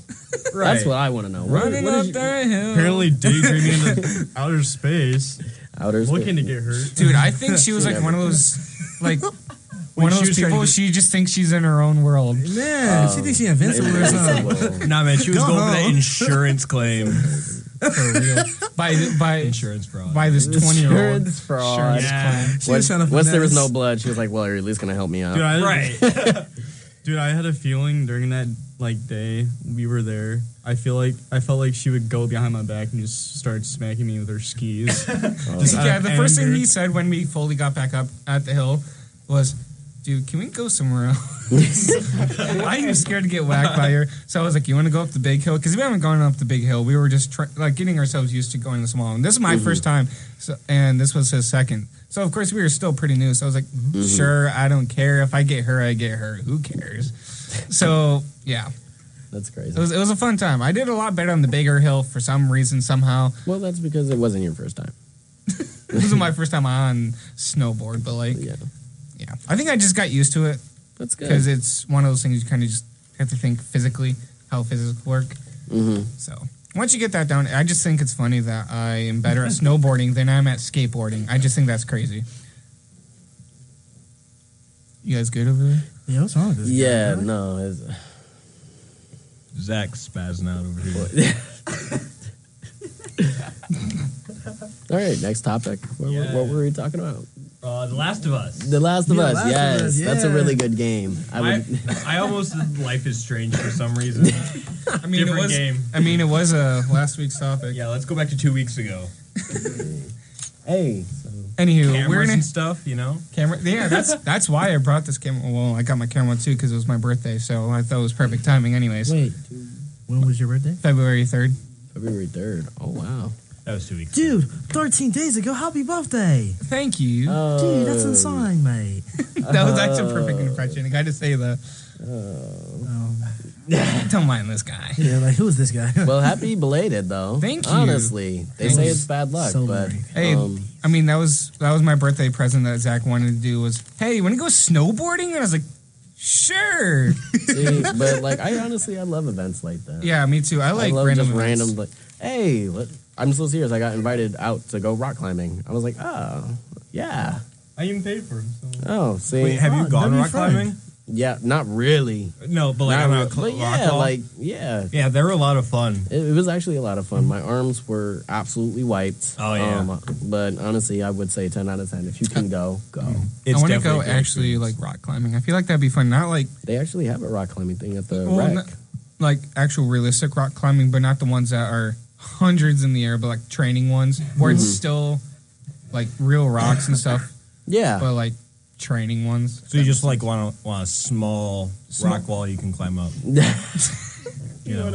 Right. That's what I want to know. Running what up is that hill. Apparently daydreaming into outer space. outer space. Looking to get hurt. Dude, I think she was like one of those, like, one of she those was trying people, to- she just thinks she's in her own world. Man, she thinks she invincible or something. Invincible. Nah, man, she was Go going for that home. insurance claim. For real. By Insurance fraud. by this 20-year-old. Insurance fraud. Yeah. She was trying to Once there was no finesse. blood, she was like, well, you're at least going to help me out. Dude, Right. Dude, I had a feeling during that like day we were there. I felt like she would go behind my back and just start smacking me with her skis. Just out Yeah, of the first thing anger. he said when we fully got back up at the hill was, dude, can we go somewhere else? I was scared to get whacked by her. So I was like, you want to go up the big hill? Because we haven't gone up the big hill. We were just getting ourselves used to going the small. And this is my first time, and this was his second. So, of course, we were still pretty new. So I was like, sure, I don't care. If I get hurt, I get hurt. Who cares? So, yeah. That's crazy. It was a fun time. I did a lot better on the bigger hill for some reason, somehow. Well, that's because it wasn't your first time. This was my first time on snowboard, but like, Yeah. yeah. I think I just got used to it That's good. because it's one of those things you kind of just have to think physically, how physics work. So once you get that down, I just think it's funny that I am better at snowboarding than I'm at skateboarding. I just think that's crazy. You guys good over there? Yeah, what's wrong with this guy? Yeah, Really? no. Zach's spazzing out over here. All right, next topic. What were we talking about? The Last of Us. The Last of Yeah, Us, Last of yes. Us, That's a yeah. really good game. I almost did Life is Strange for some reason. I mean, Different game. I mean, it was a last week's topic. Yeah, let's go back to 2 weeks ago. Hey. Anywho, Cameras we're gonna and stuff, you know? camera. Yeah, that's why I brought this camera. Well, I got my camera too because it was my birthday, so I thought it was perfect timing. Anyways, Wait, when was your birthday? February 3rd. February 3rd. Oh, wow. That was 2 weeks Dude, 13 days ago, happy birthday. Thank you. Dude, that's insane, mate. That was actually a perfect impression. I got to say the. Don't mind this guy. Yeah, like, who is this guy? Well, happy belated, though. Thank you. Honestly. They Thank say you. it's bad luck, So but... merry. Hey, I mean that was my birthday present that Zach wanted to do was, hey, you want to go snowboarding? And I was like, sure. see, but, like, I love events like that. Yeah, me too. I like love random just events. random, like, hey, I'm so serious. I got invited out to go rock climbing. I was like, oh, yeah. I even paid for it. So. Oh, see. Wait, have you gone that'd be rock fun. climbing? Yeah, not really. No, but like Not on really. a But rock yeah, wall? like, yeah. Yeah, they were a lot of fun. It was actually a lot of fun. My arms were absolutely wiped. Oh, yeah. But honestly, I would say 10 out of 10. If you can go. It's I want to definitely go a great actually experience. like rock climbing. I feel like that'd be fun. Not like They actually have a rock climbing thing at the well, wreck. not- like actual realistic rock climbing, but not the ones that are hundreds in the air, but like training ones where it's still like real rocks and stuff, Yeah. but like training ones. So you just like want a small rock wall you can climb up. You know?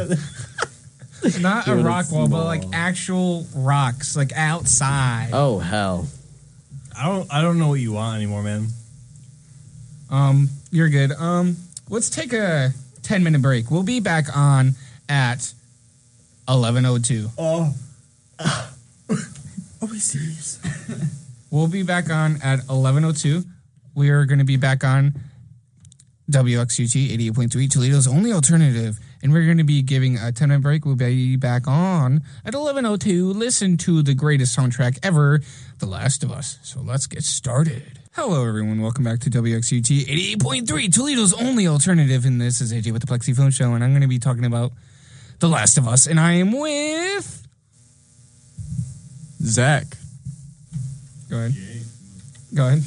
Not a Dude, rock it's wall, but small. like actual rocks, like outside. Oh, hell. I don't know what you want anymore, man. You're good. Let's take a 10-minute break. We'll be back on at 11:02. Oh, Are we serious? We'll be back on at 11:02. We are going to be back on WXUT 88.3, Toledo's only alternative. And we're going to be giving a 10-minute break. We'll be back on at 11:02. Listen to the greatest soundtrack ever, The Last of Us. So let's get started. Hello, everyone. Welcome back to WXUT 88.3, Toledo's only alternative. And this is AJ with the Plexi Film Show. And I'm going to be talking about The Last of Us. And I am with... Zach. Go ahead. Go ahead.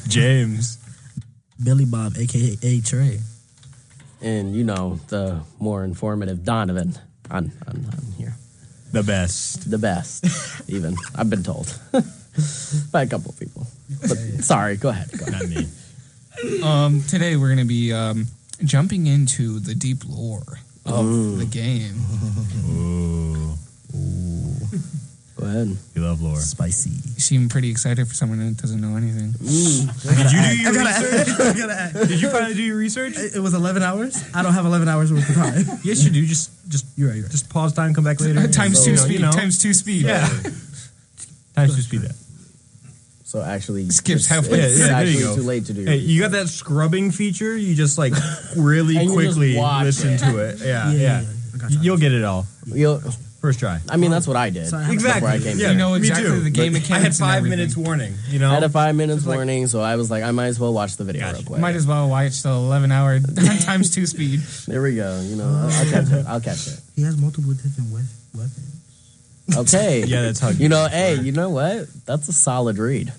James. Billy Bob, a.k.a. Trey. And, you know, the more informative Donovan on here. The best. The best, even. I've been told. By a couple of people. But, sorry, go ahead. Not me. Today we're going to be jumping into the deep lore of the game. Ooh. Go ahead. You love lore. Spicy. You seem pretty excited for someone that doesn't know anything. Did you do your research? I gotta add. Did you finally do your research? It was 11 hours. I don't have 11 hours worth of time. Yes, you do. Just You're right. just pause time, come back later. Times So, two you speed. know. Times two speed. Yeah. Times to speed that. So actually, Skips it's, halfway. it's Yeah, there you actually go. too late to do. Hey, you got that scrubbing feature? You just like really And you just quickly watch listen it. to it. Yeah. I got time. You'll get it all. You'll, First try. I mean, that's what I did. So I have- Before I came Yeah, here. You know me exactly too. the game But I had mechanics and 5 everything. minutes warning, you know? I had a 5 minutes Just like- warning, so I was like, I might as well watch the video real quick. Might as well watch the 11-hour times two speed. There we go. You know, I'll catch it. I'll catch it. He has multiple different weapons. Okay. Yeah, that's how You know, hey, you know what? That's a solid read.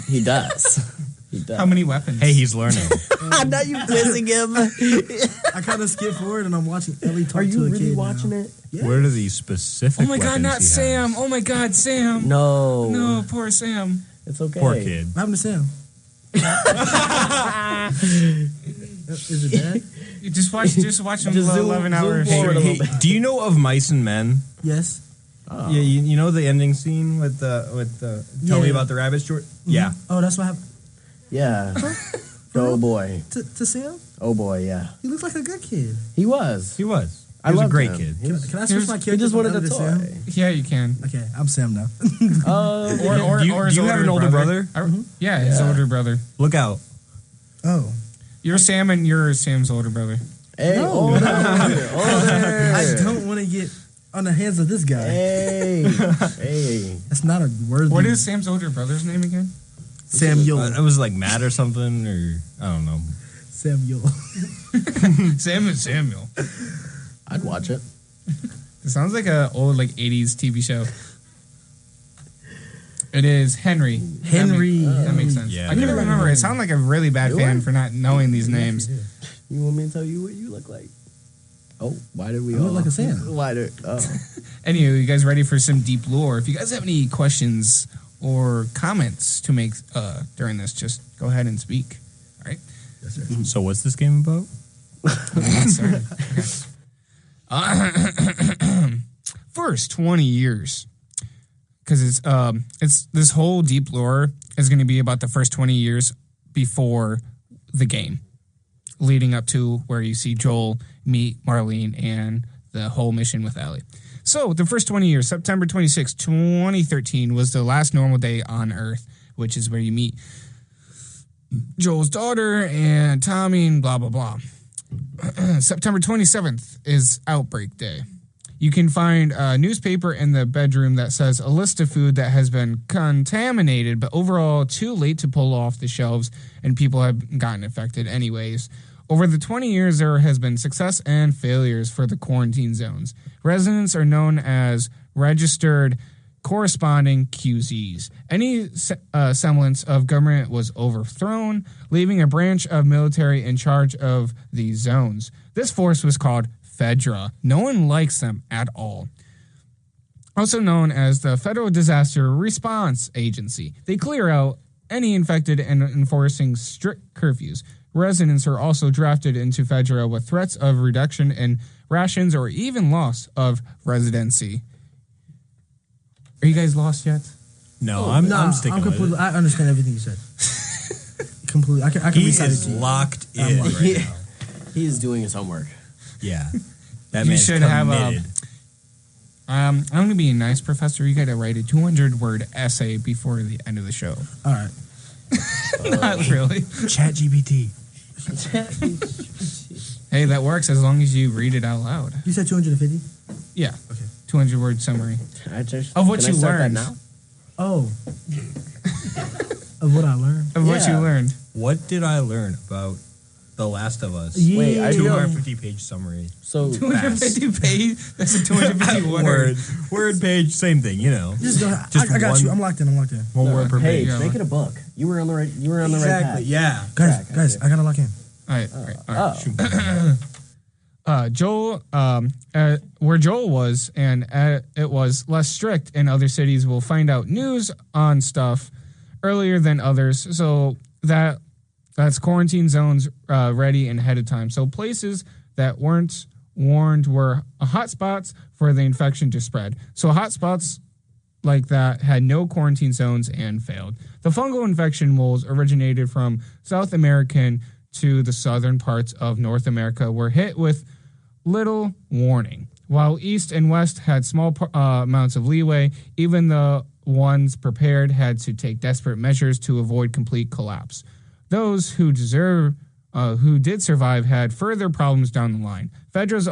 He does. He does. How many weapons? Hey, he's learning. I know you dissing him. I kind of skip forward and I'm watching Ellie talk Are to you a really kid watching now. it? Yeah. What are these specific Oh my God, weapons not he has? Sam. Oh my God, Sam. No. No, poor Sam. It's okay. Poor kid. What happened to Sam? Is it dead? You just watch him Just the zoom 11 hours. forward a Hey, little bit. do you know of Mice and Men? Yes. Oh. Yeah, you know the ending scene with tell me Yeah. about the rabbit short? Yeah. Oh, that's what happened Yeah. Oh boy. to Sam? Oh boy. Yeah. He looks like a good kid. He was. He was. I He was a loved great him. kid. He was- Can I switch my He character? just from wanted a Ellie to Sam? toy. Yeah, you can. Okay, I'm Sam now. Or Do his you have an older brother? Yeah, his older brother. Look out. Oh. You're Sam and you're Sam's older brother. Hey, No. older. I don't want to get on the hands of this guy. Hey. Hey. That's not a word. What is Sam's older brother's name again? Samuel? It was like Matt or something, or I don't know. Samuel. Sam and Samuel. I'd watch it. It sounds like a old 80s TV show. It is Henry. Henry. That makes sense. Yeah. I couldn't remember. I sound like a really bad fan for not knowing these names. You want me to tell you what you look like? Oh, why did we I all look like a Santa. Why did? Oh. Anyway, you guys ready for some deep lore? If you guys have any questions or comments to make during this, just go ahead and speak. All right. Yes, sir. So what's this game about? First 20 years, because it's this whole deep lore is going to be about the first 20 years before the game, leading up to where you see Joel meet Marlene and the whole mission with Ellie. So the first 20 years, September 26, 2013, was the last normal day on Earth, which is where you meet Joel's daughter and Tommy and blah, blah, blah. September 27th is Outbreak Day. You can find a newspaper in the bedroom that says a list of food that has been contaminated, but overall too late to pull off the shelves, and people have gotten affected anyways. Over the 20 years, there has been success and failures for the quarantine zones. Residents are known as registered corresponding QZs. Any semblance of government was overthrown, leaving a branch of military in charge of these zones. This force was called Fedra. No one likes them at all. Also known as the Federal Disaster Response Agency. They clear out any infected and enforcing strict curfews. Residents are also drafted into Fedra with threats of reduction in rations or even loss of residency. Are you guys lost yet? No, I'm sticking with it. I understand everything you said. Completely. I can He recite it is to you. locked I'm in locked. right now. He is doing his homework. Yeah. That You man's should have committed. I'm going to be a nice professor. You got to write a 200-word essay before the end of the show. All right. Not really. Chat GPT. Hey, that works as long as you read it out loud. You said 250? Yeah. Okay. 200-word summary. Of what you learned. now? Oh. Of what I learned? Of what you Yeah. learned. What did I learn about The Last of Us? Yeah. Wait, I feel- 250-page summary. So 250 page. That's a 250 word. Word page, same thing, you know. Just go. Just I got one- you. I'm locked in. One word per hey, page. make it a book. You were on the right. You were on the right Exactly, path. yeah. Guys, I gotta lock in. All right. Oh. Joel, where Joel was, and it was less strict in other cities, will find out news on stuff earlier than others. So that's quarantine zones ready and ahead of time. So places that weren't warned were hotspots for the infection to spread. So hotspots like that had no quarantine zones and failed. The fungal infection moles originated from South American to the southern parts of North America were hit with little warning. While East and West had small amounts of leeway, even the ones prepared had to take desperate measures to avoid complete collapse. Those who did survive had further problems down the line. Fedra's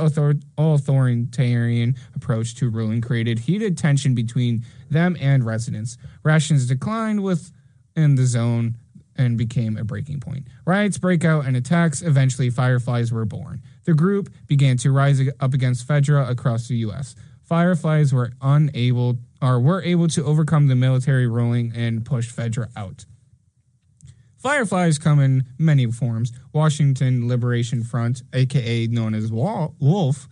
authoritarian approach to ruling created heated tension between them and residents. Rations declined within the zone and became a breaking point. Riots break out and attacks. Eventually, Fireflies were born. The group began to rise up against Fedra across the U.S. Fireflies were able to overcome the military ruling and push Fedra out. Fireflies come in many forms. Washington Liberation Front, a.k.a. known as Wolf,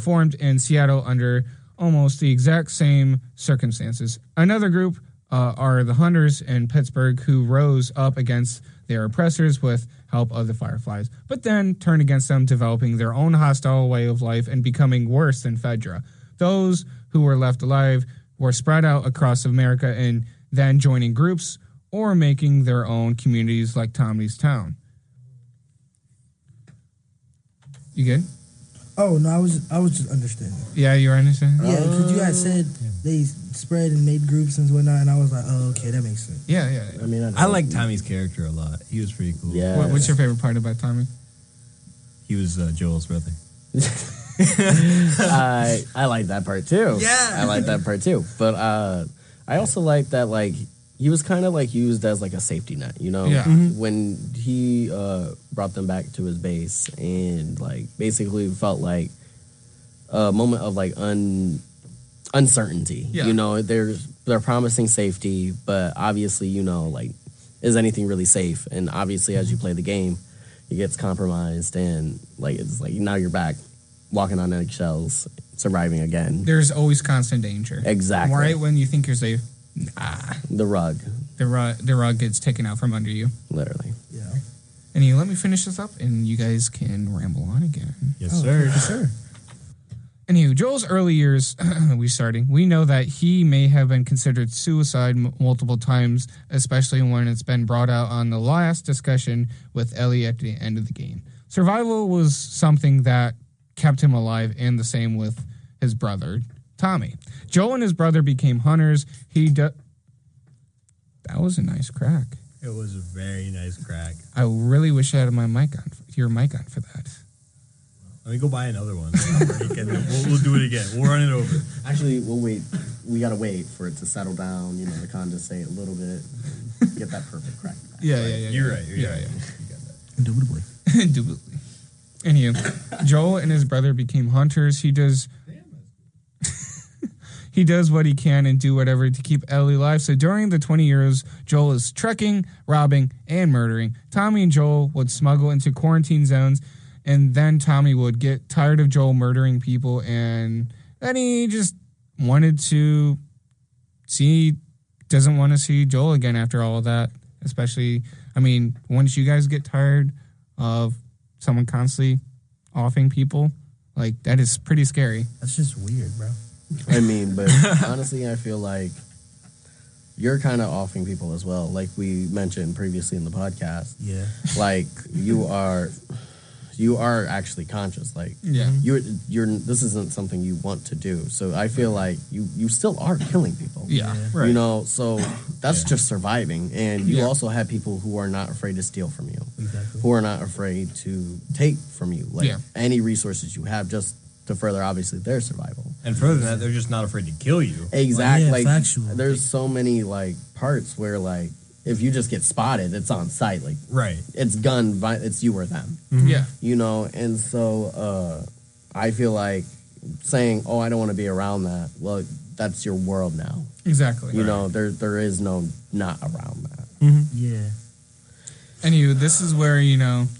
formed in Seattle under almost the exact same circumstances. Another group are the Hunters in Pittsburgh, who rose up against their oppressors with help of the Fireflies, but then turned against them, developing their own hostile way of life and becoming worse than Fedra. Those who were left alive were spread out across America and then joining groups or making their own communities like Tommy's Town. You good? Oh no, I was just understanding. Yeah, you understand? Yeah, because you had said they spread and made groups and whatnot, and I was like, oh, okay, that makes sense. Yeah. I mean, I like Tommy's character a lot. He was pretty cool. Yeah. What's your favorite part about Tommy? He was Joel's brother. I like that part too. Yeah. I like that part too. But I also like that, like, he was kind of like used as like a safety net, you know? Yeah. When he brought them back to his base and like basically felt like a moment of like uncertainty. Yeah. You know, there's they're promising safety, but obviously, you know, like, is anything really safe? And obviously, as you play the game, it gets compromised, and like it's like now you're back walking on eggshells, surviving again. There's always constant danger. Exactly. Right when you think you're safe, The rug, the rug gets taken out from under you. literally. Yeah. And you let me finish this up, and you guys can ramble on again. Yes, sir. Yes, sir. Anywho, Joel's early years, we know that he may have been considered suicide multiple times, especially when it's been brought out on the last discussion with Ellie at the end of the game. Survival was something that kept him alive, and the same with his brother, Tommy. Joel and his brother became hunters. That was a nice crack. It was a very nice crack. I really wish I had your mic on for that. Let me go buy another one. We'll do it again. We'll run it over. Actually, we'll wait. We gotta wait for it to settle down. You know, the condensate a little bit, get that perfect crack. Yeah. You're right. Yeah. You got that. Indubitably. Indubitably. Anywho, Joel and his brother became hunters. He does what he can and do whatever to keep Ellie alive. So during the 20 years, Joel is trekking, robbing, and murdering. Tommy and Joel would smuggle into quarantine zones, and then Tommy would get tired of Joel murdering people, and then he just doesn't want to see Joel again after all of that. Especially, once you guys get tired of someone constantly offing people, like, that is pretty scary. That's just weird, bro. But honestly, I feel like you're kind of offing people as well. Like we mentioned previously in the podcast. Yeah. Like you are actually conscious. Like Yeah. you're this isn't something you want to do. So I feel like you still are killing people. Yeah. Right. You know, so that's just surviving. And you also have people who are not afraid to steal from you. Exactly. Who are not afraid to take from you. Like any resources you have, just to further obviously their survival. And further than that, they're just not afraid to kill you. Exactly. Like, factual. There's so many like parts where like if you just get spotted, it's on site. Like Right. it's it's you or them. Yeah. You know, and so I feel like saying, "Oh, I don't want to be around that." Well, that's your world now. Exactly. You know, there is no not around that. Yeah. Anywho, this is where,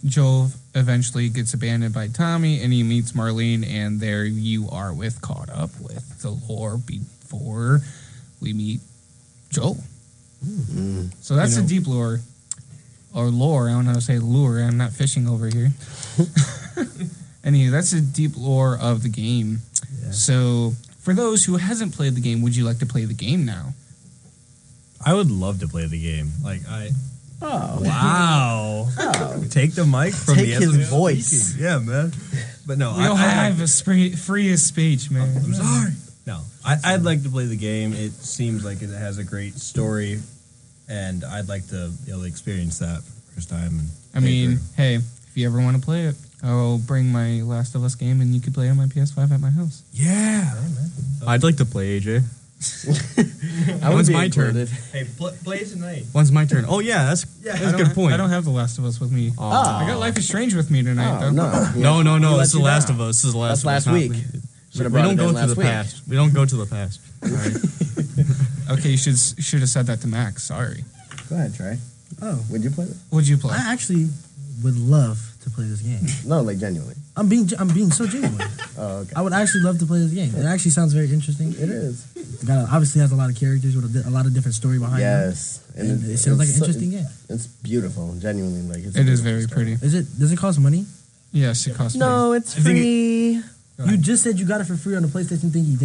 Joel eventually gets abandoned by Tommy, and he meets Marlene, and there you are caught up with the lore before we meet Joel. So that's a deep lore. Or lore, I don't know how to say lure. I'm not fishing over here. Anywho, that's a deep lore of the game. Yeah. So, for those who hasn't played the game, would you like to play the game now? I would love to play the game. Oh, Wow. Take the mic from Take the his essence of voice. speaking. Yeah, man. But no, We don't have a free of speech, man. I'm sorry. No, I'd like to play the game. It seems like it has a great story, and I'd like to be able to experience that for the first time. And Hey, if you ever want to play it, I'll bring my Last of Us game, and you can play it on my PS5 at my house. yeah. I'd like to play AJ. When's my turn? Hey, play it tonight. When's my turn? Oh yeah, that's a good point. I don't have the Last of Us with me. Oh. I got Life is Strange with me tonight, though. No, No. We This is let The you Last down. of Us. This is The Last That's of Us. last week. Should've We brought don't it go in to last the week. past. We don't go to the past. All right. Okay, you should have said that to Max. Sorry. Go ahead, Trey. Oh. Would you play it? What'd you play? I actually would love to play this game. No, like genuinely. I'm being so genuine. Oh, okay. I would actually love to play this game. It actually sounds very interesting. It is. Obviously has a lot of characters with a lot of different story behind it. Yes. And it sounds like an it's so- interesting game. It's beautiful, genuinely. Like it's It is very pretty. Does it cost money? Yes, it costs No, it's free. You just said you got it for free on the PlayStation thingy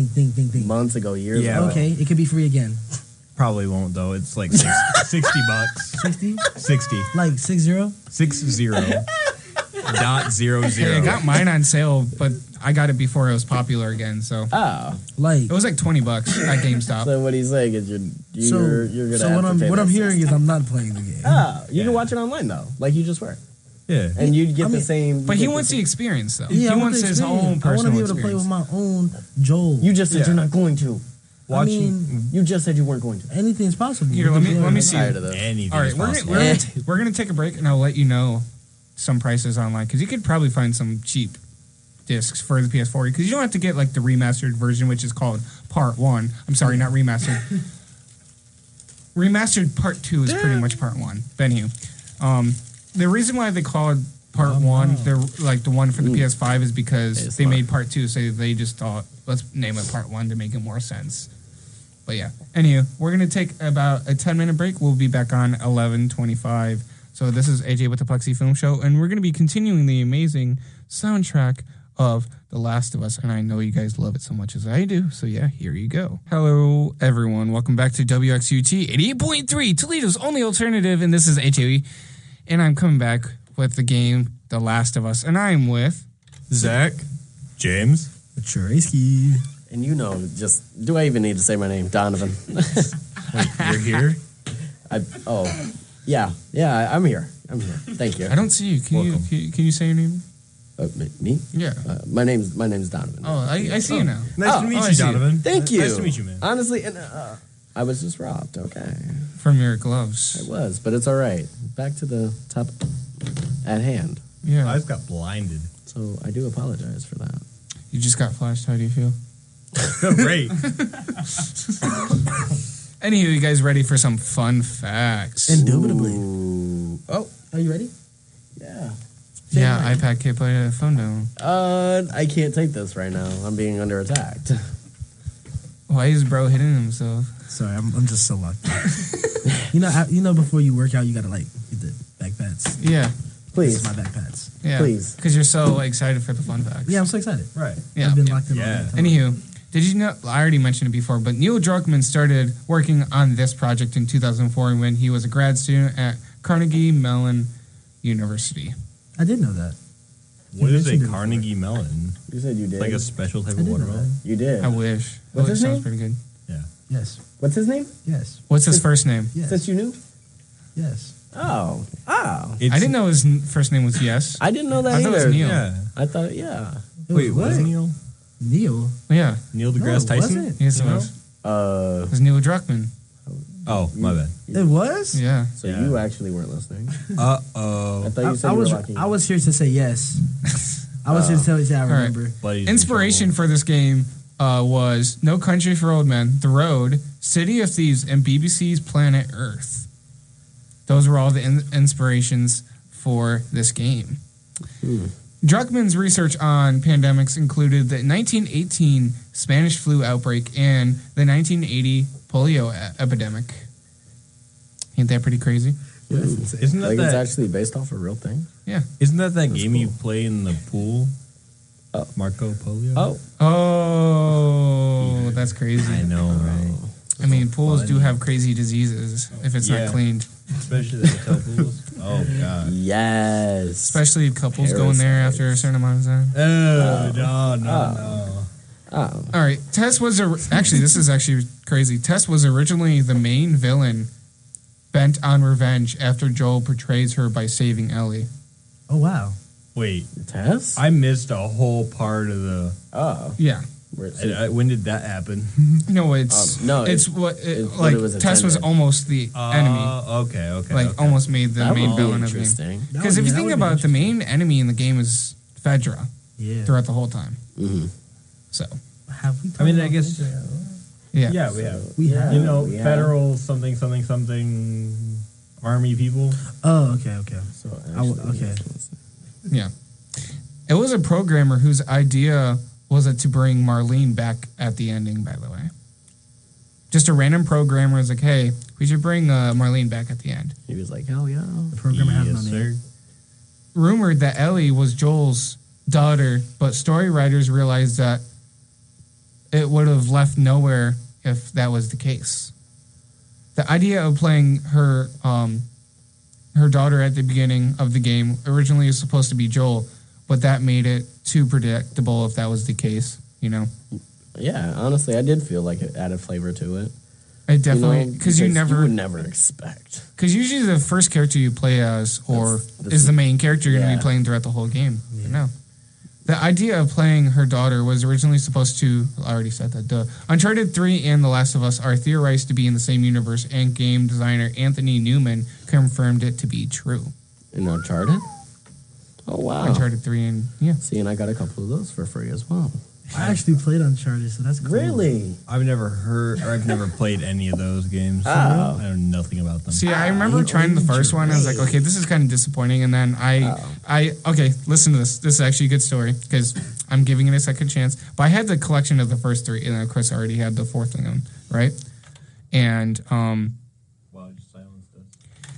thing. Months ago, years Yeah. ago. Okay, it could be free again. Probably won't though. It's like $60. 60? 60. Like 60? 60.00. Hey, I got mine on sale, but I got it before it was popular again. So Oh. Like it was like $20 at GameStop. So what he's saying is you're gonna so have what to pay I'm that hearing $60. is I'm not playing the game. Oh, you can watch it online though, like you just were. Yeah. And you'd get I the mean, same. But you'd he get wants the the experience, though. Yeah, I He want wants the his experience. own I want to personal be able to play experience. with my own Joel. You just said Yeah. you're not going to. You just said you weren't going to. Anything's possible. Here, let me see. Tired of this. Anything All right, is possible. we're gonna take a break, and I'll let you know some prices online because you could probably find some cheap discs for the PS4 because you don't have to get like the remastered version, which is called Part 1. I'm sorry, not remastered. remastered Part 2 is pretty much Part 1. But anywho, the reason why they call it Part 1, they're like the one for the PS5, is because they made Part 2, so they just thought, let's name it Part 1 to make it more sense. But yeah, anywho, we're going to take about a 10-minute break. We'll be back on 11:25. So this is AJ with the Plexi Film Show, and we're going to be continuing the amazing soundtrack of The Last of Us, and I know you guys love it so much as I do, so yeah, here you go. Hello, everyone. Welcome back to WXUT 88.3, Toledo's only alternative, and this is AJ, and I'm coming back with the game The Last of Us, and I'm with... Zach. James. Trey. And do I even need to say my name? Donovan. You're here? Yeah, I'm here. Thank you. I don't see you. Can you say your name? Me? Yeah. My name's Donovan. Oh, I see you now. Nice to meet I you, see you. Donovan. Thank you. Nice to meet you, man. Honestly, and I was just robbed. Okay, From your gloves. I was, but it's all right. Back to the top at hand. Yeah. I got blinded. So I do apologize for that. You just got flashed. How do you feel? Great. Anywho, you guys ready for some fun facts? Indubitably. Ooh. Oh, Are you ready? yeah. Yeah, iPad can't play the phone down. I can't take this right now. I'm being under attack. Why is bro hitting himself? Sorry, I'm just so locked in. you know, before you work out, you gotta like get the back pats. Yeah. Please. This is my back pats. Yeah. Please. Because you're so excited for the fun facts. Yeah, I'm so excited. Right. Yeah. I've been yeah. locked in all Yeah. the time. Anywho, did you know, I already mentioned it before, but Neil Druckmann started working on this project in 2004 when he was a grad student at Carnegie Mellon University. I did know that. What You is a mentioned it Carnegie melon? You said you did. Like a special type I of did know watermelon? that. You did. I wish. What's It his sounds name? pretty good. Yeah. Yes. What's his name? Yes. What's his first name? Yes. Since you knew? Yes. Oh. I didn't know his first name was Yes. I didn't know that I thought either. it was Neil. Yeah. I thought, yeah. It Wait, was was what? Neil? Neil? Yeah. Neil No, deGrasse it Tyson? wasn't. Yes, it No? was. It was Neil Druckmann. Oh, my bad. It was? Yeah. So Yeah. you actually weren't listening. Uh-oh. I thought you said you were lucky. I was here to say yes. I was here to tell you I right. remember. Buddy's in Inspiration for this game was No Country for Old Men, The Road, City of Thieves, and BBC's Planet Earth. Those were all the inspirations for this game. Druckmann's research on pandemics included the 1918 Spanish flu outbreak and the 1980 polio epidemic. Ain't that pretty crazy? Isn't that Like it's that? actually based off a real thing? Yeah. Isn't that game you play in the pool? Oh. Marco Polio. Oh. Oh, that's crazy. I know, right? I mean, pools funny. do have crazy diseases if it's Yeah. not cleaned. Especially the hotel pools. Oh god. Yes. Especially if couples go in there after a certain amount of time. Oh no. Oh. All right, Tess was actually this is actually crazy. Tess was originally the main villain, bent on revenge after Joel portrays her by saving Ellie. Oh, wow. Wait, Tess? I missed a whole part of the. Oh. Yeah, When did that happen? no, it's no, it's it- what it's what like it was Tess was intended. almost the enemy, Okay. like okay. almost made the That main would be villain of the game. interesting. Because if you That think would be about it, the main enemy in the game is Fedra Yeah. throughout the whole time. Mm-hmm. So Have we I mean, talked I about guess. this? yeah, Yeah, we have. We have. You know, we have. federal something army people. Oh, okay. So okay. yeah. It was a programmer whose idea was it to bring Marlene back at the ending. By the way, just a random programmer was like, "Hey, we should bring Marlene back at the end." He was like, hell yeah. The programmer has Yes, no name. sir. Rumored that Ellie was Joel's daughter, but story writers realized that it would have left nowhere if that was the case. The idea of playing her daughter at the beginning of the game originally was supposed to be Joel, but that made it too predictable if that was the case, you know? Yeah, honestly, I did feel like it added flavor to it. It definitely, because you you never, would never expect. because usually the first character you play as or That's is the main character you're going to yeah. be playing throughout the whole game. But no. The idea of playing her daughter was originally supposed to, I already said that, duh. Uncharted 3 and The Last of Us are theorized to be in the same universe, and game designer Anthony Newman confirmed it to be true. In Uncharted? Oh, wow. Uncharted 3 and, yeah. See, and I got a couple of those for free as well. I actually played Uncharted, so that's cool. Really? I've never heard or I've never played any of those games. Oh. I know nothing about them. See, I remember trying the first one. I was like, okay, this is kind of disappointing. And then okay, listen to this. This is actually a good story because I'm giving it a second chance. But I had the collection of the first three, and then of course I already had the fourth one, right? And Wow, just silenced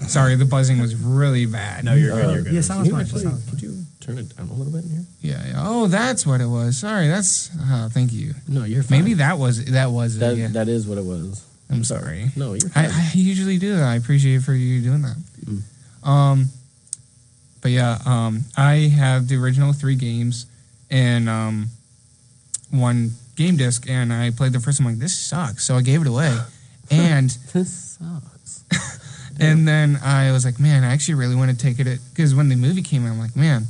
us. sorry, the buzzing was really bad. No, you're good. You're good. Yeah, sounds fine. Could you turn it down a little bit in here? Yeah. Oh, that's what it was. Sorry, that's. Thank you. No, you're fine. Maybe that was it. Yeah. That is what it was. I'm sorry. No, you're I fine. usually do that. I appreciate for you doing that. But yeah, I have the original 3 games and one game disc, and I played the first one. I'm like, this sucks, so I gave it away. And This sucks. and then I was like, man, I actually really want to take it because when the movie came out, I'm like, man,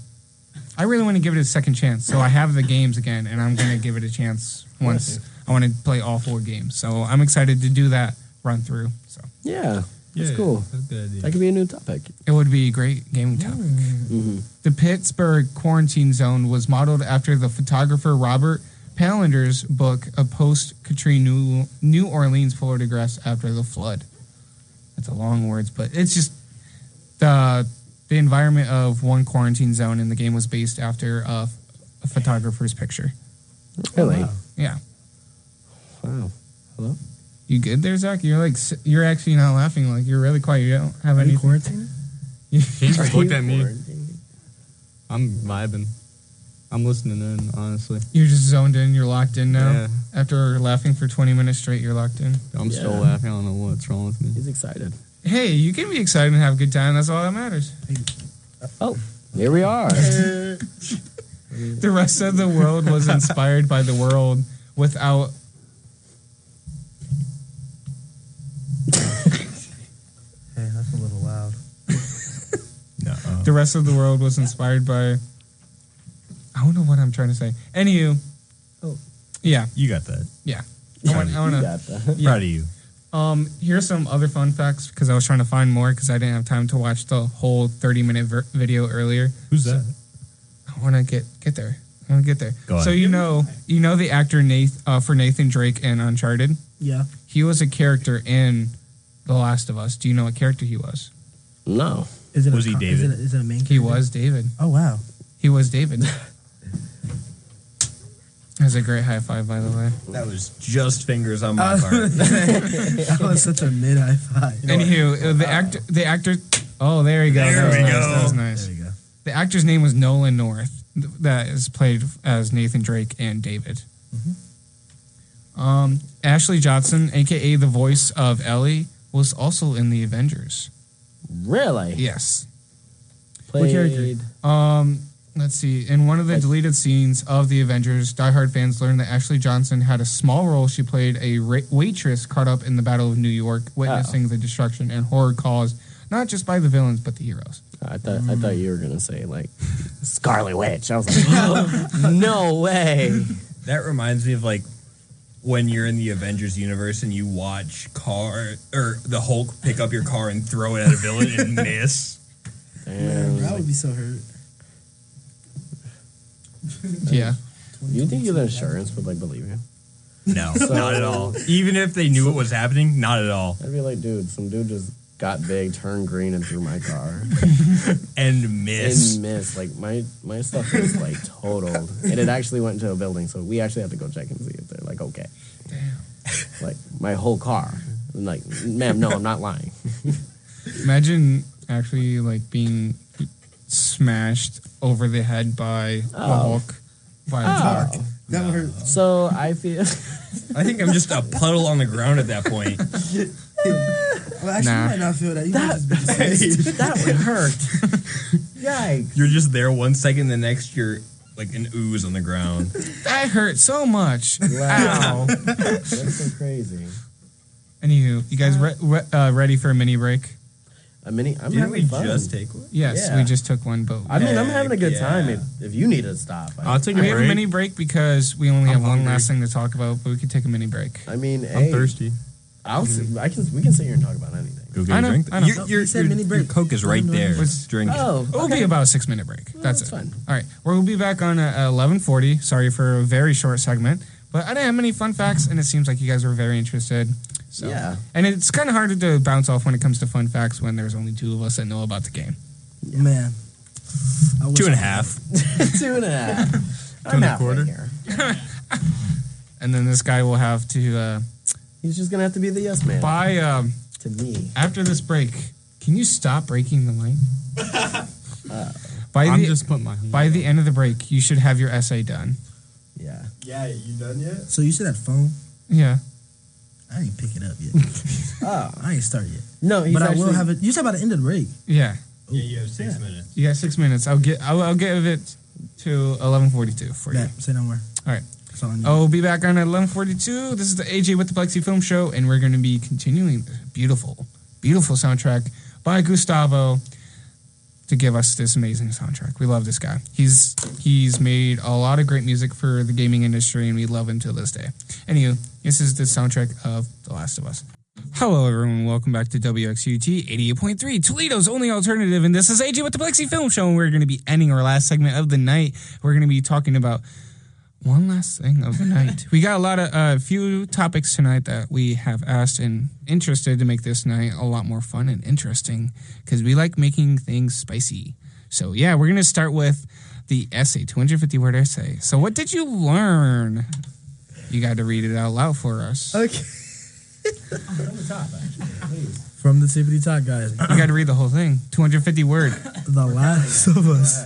I really want to give it a second chance. So I have the games again, and I'm going to give it a chance once. I want to play all 4 games. So I'm excited to do that run through. So Yeah, that's Yeah, cool. That's a good idea. That could be a new topic. it would be a great gaming topic. Mm-hmm. The Pittsburgh quarantine zone was modeled after the photographer Robert Palander's book, A Post-Katrina New Orleans Photographs After the Flood. That's a long words, but it's just the environment of one quarantine zone in the game was based after a photographer's picture. Really? Yeah. Wow. Hello? You good there, Zach? You're actually not laughing. Like, you're really quiet. You don't have Are you anything. quarantined? He just looked at me. Quarantined? I'm vibing. I'm listening in, honestly. You're just zoned in. You're locked in now. Yeah. After laughing for 20 minutes straight, you're locked in. I'm still Yeah. laughing. I don't know what's wrong with me. He's excited. Hey, you can be excited and have a good time. That's all that matters. Oh, here we are. The rest of the world was inspired by the world without. Hey, that's a little loud. No. The rest of the world was inspired by. I don't know what I'm trying to say. Anywho. Oh. Yeah. You got that. I want You to. got that. Proud of you. Here's some other fun facts because I was trying to find more because I didn't have time to watch the whole 30-minute video earlier. Who's that? I want to get there. I want to get there. Go on. So you know the actor for Nathan Drake in Uncharted. Yeah. He was a character in The Last of Us. Do you know what character he was? No. Is it Was he David? Is it a main character? He was David. Oh, wow. He was David. That's a great high five, by the way. That was just fingers on my part. That was such a mid high five. Anywho, the actor. Oh, there you go. There that was we nice. go. That was nice. There you go. The actor's name was Nolan North. That is played as Nathan Drake and David. Ashley Johnson, aka the voice of Ellie, was also in the Avengers. Really? Yes. Played. character? Let's see. In one of the deleted scenes of the Avengers, diehard fans learned that Ashley Johnson had a small role. She played a waitress caught up in the Battle of New York, witnessing the destruction and horror caused not just by the villains but the heroes. I thought you were gonna say like Scarlet Witch. I was like, oh, no way. That reminds me of like when you're in the Avengers universe and you watch the Hulk pick up your car and throw it at a villain and miss. Damn. I would be so hurt. Yeah. You think your insurance would like believe you? No, not at all. Even if they knew what was happening, not at all. I'd be like, dude, some dude just got big, turned green, and threw my car. And miss. And missed. Like my stuff was like totaled, and it actually went into a building. So we actually had to go check and see if they're like okay. Damn. Like my whole car. I'm like, ma'am, no, I'm not lying. Imagine actually like being smashed over the head by the Hulk by a truck. That would hurt. So I feel. I think I'm just a puddle on the ground at that point. Well, actually, Nah. you might not feel that. You might just be displaced. That would hurt. Yikes. You're just there 1 second, the next you're like an ooze on the ground. That hurt so much. Wow. Ow. That's so crazy. Anywho, you guys ready for a mini break? I'm Didn't having we fun. just take one? Yes, Yeah. we just took one, but I mean, I'm having a good Yeah. time. If you need to stop, I'll take a we have a break. mini break because we only have one hungry. last thing to talk about, but we could take a mini break. I mean, I'm hey, thirsty. We can sit here and talk about anything. Go get I a know, drink. I know. Your, He said mini break. your Coke is right there. What's- Drink it. Oh, It will be about a 6-minute break. That's it. fine. All right. We'll be back on 11:40. Sorry for a very short segment, but I didn't have many fun facts, and it seems like you guys were very interested. So. Yeah. And it's kind of hard to bounce off when it comes to fun facts when there's only 2 of us that know about the game. Man. I wish 2.5. 2.5. I'm and a halfway quarter. here. And then this guy will have to He's just gonna have to be the yes man buy to me. after this break. Can you stop breaking the mic? I'm just putting my hand By the end of the break, you should have your essay done. Yeah. Yeah, you done yet? So you said that phone? Yeah. I ain't pick it up yet. Oh I ain't start yet. no, he's But actually, I will have it. You said by the end of the break. Yeah. Yeah, you have 6 minutes. You got 6 minutes. I'll give it to 11:42 for you. That, say no more. All right. That's all I need. I'll be back on at 11:42. This is the AJ with the Plexi Film Show, and we're going to be continuing the beautiful, beautiful soundtrack by Gustavo to give us this amazing soundtrack. We love this guy. He's made a lot of great music for the gaming industry, and we love him to this day. Anywho, this is the soundtrack of The Last of Us. Hello, everyone. Welcome back to WXUT 88.3, Toledo's only alternative. And this is AJ with the Plexi Film Show. And we're going to be ending our last segment of the night. We're going to be talking about one last thing of the night. We got a lot of few topics tonight that we have asked and interested to make this night a lot more fun and interesting because we like making things spicy. So, yeah, we're going to start with the essay, 250-word essay. So, what did you learn? You got to read it out loud for us. Okay. From the tippity top, guys. You got to read the whole thing. 250 word. The Last of Us.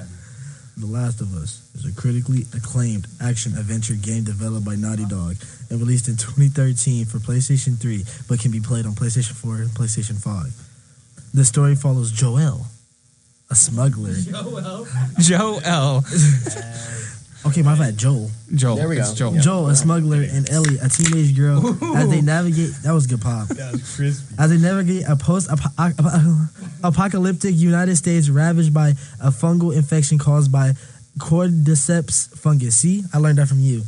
The Last of Us is a critically acclaimed action-adventure game developed by Naughty Dog and released in 2013 for PlayStation 3, but can be played on PlayStation 4 and PlayStation 5. The story follows Joel, a smuggler. Joel. Okay, my bad, Joel. Joel. There we It's go. Joel. Yeah. Joel, a smuggler, and Ellie, a teenage girl, as they navigate. That was good pop. That was crispy. As they navigate a post-apocalyptic United States ravaged by a fungal infection caused by Cordyceps fungus. See, I learned that from you.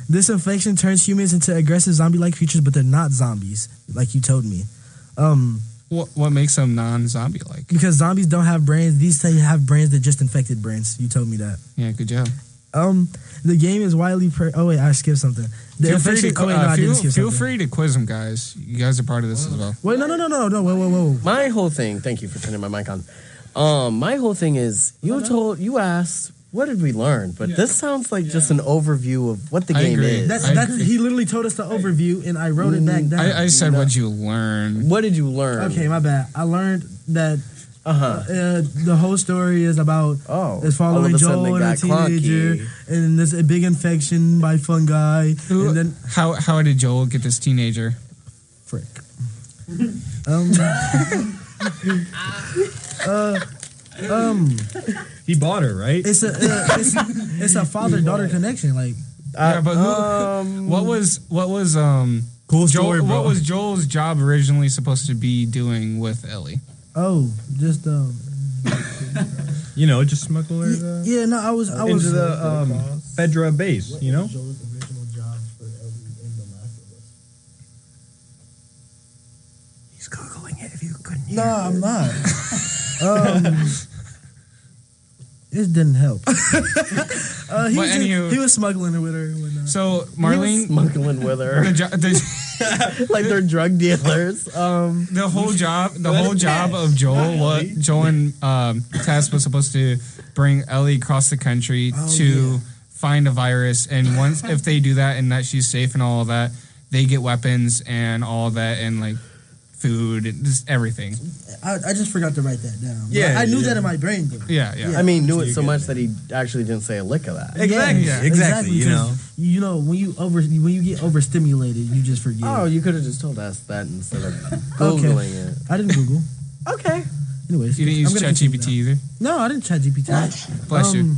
This infection turns humans into aggressive zombie-like creatures, but they're not zombies, like you told me. What makes them non-zombie like? Because zombies don't have brains. These things have brains. They're just infected brains. You told me that. Yeah, good job. The game is widely. Oh wait, I skipped something. The Feel free infection. to Oh wait, no, I didn't skip feel something. free to quiz them, guys. You guys are part of this as well. Wait, no. Whoa. My whole thing. Thank you for turning my mic on. My whole thing is you asked what did we learn, but this sounds like just an overview of what the I game agree. is. That's I agree. he literally told us the overview, and I wrote it back down. I said what you learned. What did you learn? Okay, my bad. I learned that the whole story is about is following all of a sudden Joel it and a got teenager, clunky. and there's a big infection by fungi, and then How did Joel get this teenager? frick. He bought her, right? It's a father daughter connection. Like Yeah, but what was Cool Joel, story, bro. what was Joel's job originally supposed to be doing with Ellie? just You know, just smuggle her yeah. No, I was into the Fedra base, you know? Joel's original job for Ellie in The Last of Us. He's Googling it if you couldn't No, I'm not. It didn't help. He was smuggling it with her and whatnot. So Marlene, Smuggling with her like they're drug dealers. the whole job of Joel and Tess was supposed to bring Ellie across the country to find a virus, and once if they do that and that she's safe and all of that, they get weapons and all of that and like food and just everything. I just forgot to write that down. Yeah, I knew yeah. that in my brain though. Yeah. I mean, knew it so much that he actually didn't say a lick of that. Exactly, Yeah, exactly, you know. 'cause, you know, when you get overstimulated, you just forget. Oh, you could have just told us that instead of Googling it. I didn't Google. Okay. Anyways, You didn't use I'm gonna continue ChatGPT now. either. No, I didn't ChatGPT. Bless you.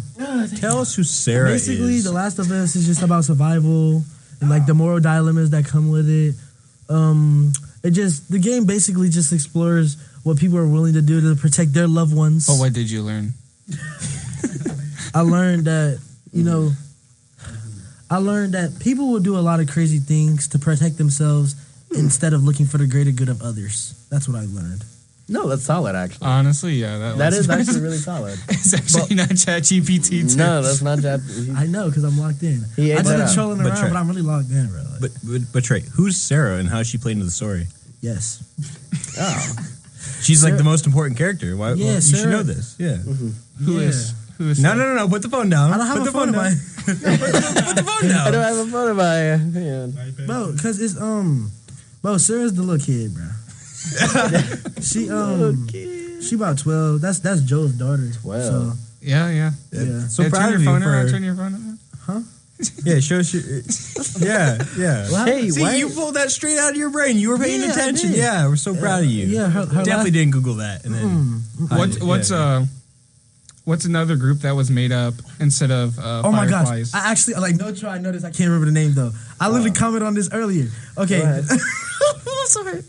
Tell us who Sarah Basically, is. The Last of Us is just about survival and like the moral dilemmas that come with it. The game basically just explores what people are willing to do to protect their loved ones. But what did you learn? I learned that, people will do a lot of crazy things to protect themselves instead of looking for the greater good of others. That's what I learned. No, that's solid, actually. Honestly, yeah. That is actually really solid. It's actually not ChatGPT too. No, that's not that. I know because I'm locked in. He ate I'm that just up. trolling But around, Trey- but I'm really logged in, bro. Like, But Trey, who's Sarah and how is she played into the story? yes. Oh. She's like Sarah- the most important character. Why? Yeah, well, you should Sarah- know this. Yeah. Who is? No. Put the phone down. I don't have Put a the phone in my... Put the phone I don't down. have a phone in my hand. Bro, because it's, bro, Sarah's the little kid, bro. She about 12. That's Joe's daughter. 12. So, Yeah. yeah. So Yeah, proud turn of your you phone around. for. Turn your phone around. Yeah, show us your. Yeah. Well, Hey, See, why? you pulled that straight out of your brain. You were paying Yeah, I attention. did. Yeah, we're so proud of you. Yeah, her Definitely last- didn't Google that. And then What's another group that was made up instead of Oh my gosh. Fireflies? I actually, like, no try, I noticed I can't remember the name, though. I literally commented on this earlier. Okay. Go ahead. I'm sorry.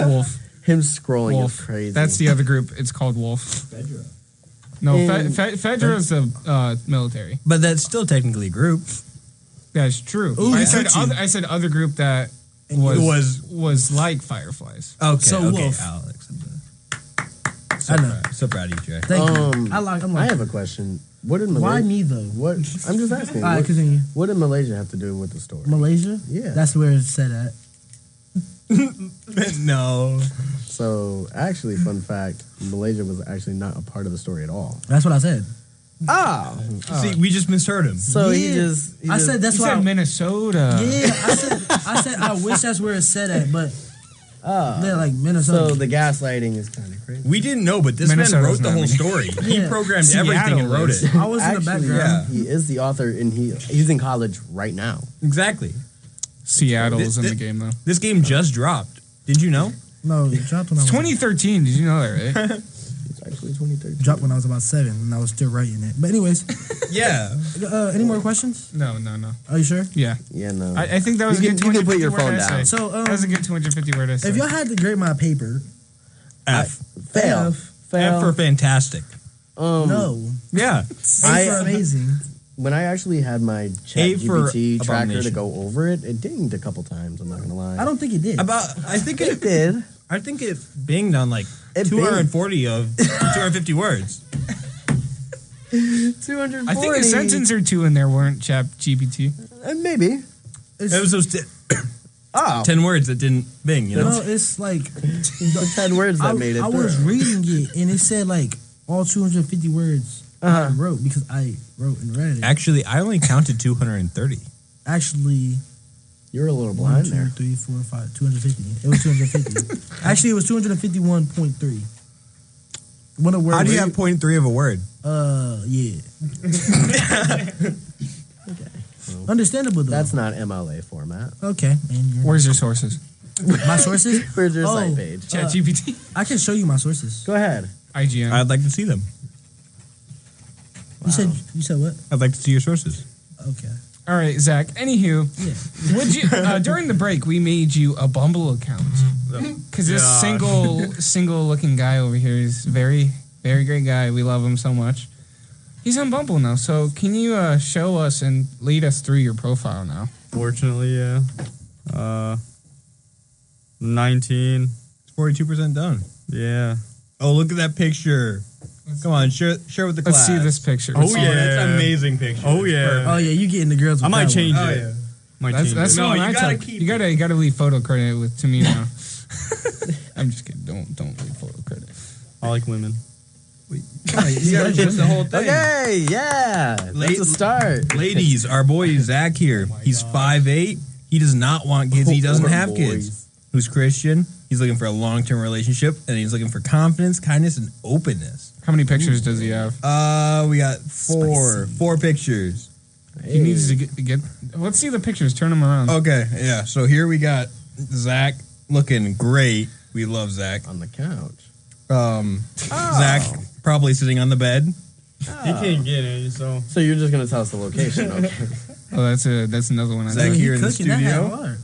Wolf. Him scrolling Wolf. is crazy. That's the other group. It's called Wolf. Fedra. No, And- Fedra is the military. But that's still technically a group. That's true. Ooh, I he said took you. other group that And was like Fireflies. Okay. So, okay, Wolf. Alex. I know. So proud of you, Trey. Thank you. I'm I like, have a question. What did why Malaysia? me, though? What? I'm just asking. All right, What, continue. what did Malaysia have to do with the story? Malaysia? Yeah. That's where it's set at. No. So, actually, fun fact: Malaysia was actually not a part of the story at all. That's what I said. Ah. See, we just misheard him. So Yeah. I said that's You why. said Minnesota. Yeah, I said I wish that's where it's set at, but they're like Minnesota. So the gaslighting is kind of crazy. We didn't know, but this man Minnesota's wrote the not whole me. story. He Yeah. programmed Seattle everything and wrote is. it. I was in the Actually, background. yeah. He is the author, and he's in college right now. Exactly. Seattle's in Thi- the game though. This game just dropped. Did you know? No, it dropped when I It's was 2013. Did you know that, right? It's actually 2013. dropped when I was about 7, and I was still writing it. But anyways, Yeah. any more questions? No. Are you sure? Yeah. Yeah, no. I think that was You a good can put 250 your word phone essay. down. So That was a good 250 word essay. if y'all had to grade my paper, F. Fail. F. F for fantastic. No, Yeah. A for amazing. When I actually had my A chat for GPT tracker to abomination. go over it, it dinged a couple times. I'm not gonna lie. I don't think it did. I think It did. I think it binged on like It 240 of 250 words. 240. I think a sentence or two in there weren't Chat GPT. Maybe. It was those Oh, 10 words that didn't bing, you know? No, it's like the 10 words that made it I through. was reading it, and it said like all 250 words I wrote because I wrote and read it. Actually, I only counted 230. Actually, You're a little 1, blind 2, there. 3, 4, 5, 250. It was 250. Actually, it was 251.3. What a word. How do you have 0.3 of a word? Yeah. Understandable though. That's not MLA format. okay. And Where's your sources? my sources? Where's your Oh. site page? Chat GPT? I can show you my sources. Go ahead. IGN. I'd like to see them. You said what? I'd like to see your sources. Okay. All right, Zach. Anywho, Yeah. would you during the break we made you a Bumble account because this single looking guy over here is very great guy. We love him so much. He's on Bumble now. So can you show us and lead us through your profile now? Fortunately, yeah. 19. It's 42% done. Yeah. Oh, look at that picture. Come on, share with the class. Let's see this picture. Oh, yeah. that's an amazing picture. Oh, yeah. Oh yeah, you getting the girls. I with might that change one. it. Might That's change it. the one you I gotta took. keep You gotta leave photo credit to me now. I'm just kidding. Don't leave photo credit. I like women. Come on, you gotta finish the whole thing. Okay, yeah. That's a start. Ladies, our boy Zach here. He's 5'8". He does not want kids. He doesn't Poor have boys. kids. Who's Christian? He's looking for a long-term relationship, and he's looking for confidence, kindness, and openness. How many pictures does he have? We got four pictures. He needs to get. Let's see the pictures. Turn them around. Okay, yeah. So here we got Zach looking great. We love Zach. On the couch. Zach probably sitting on the bed. He can't get any, so. So you're just gonna tell us the location, okay? Oh, that's another one. I Zach took. here in the Cooking, that had studio. hard.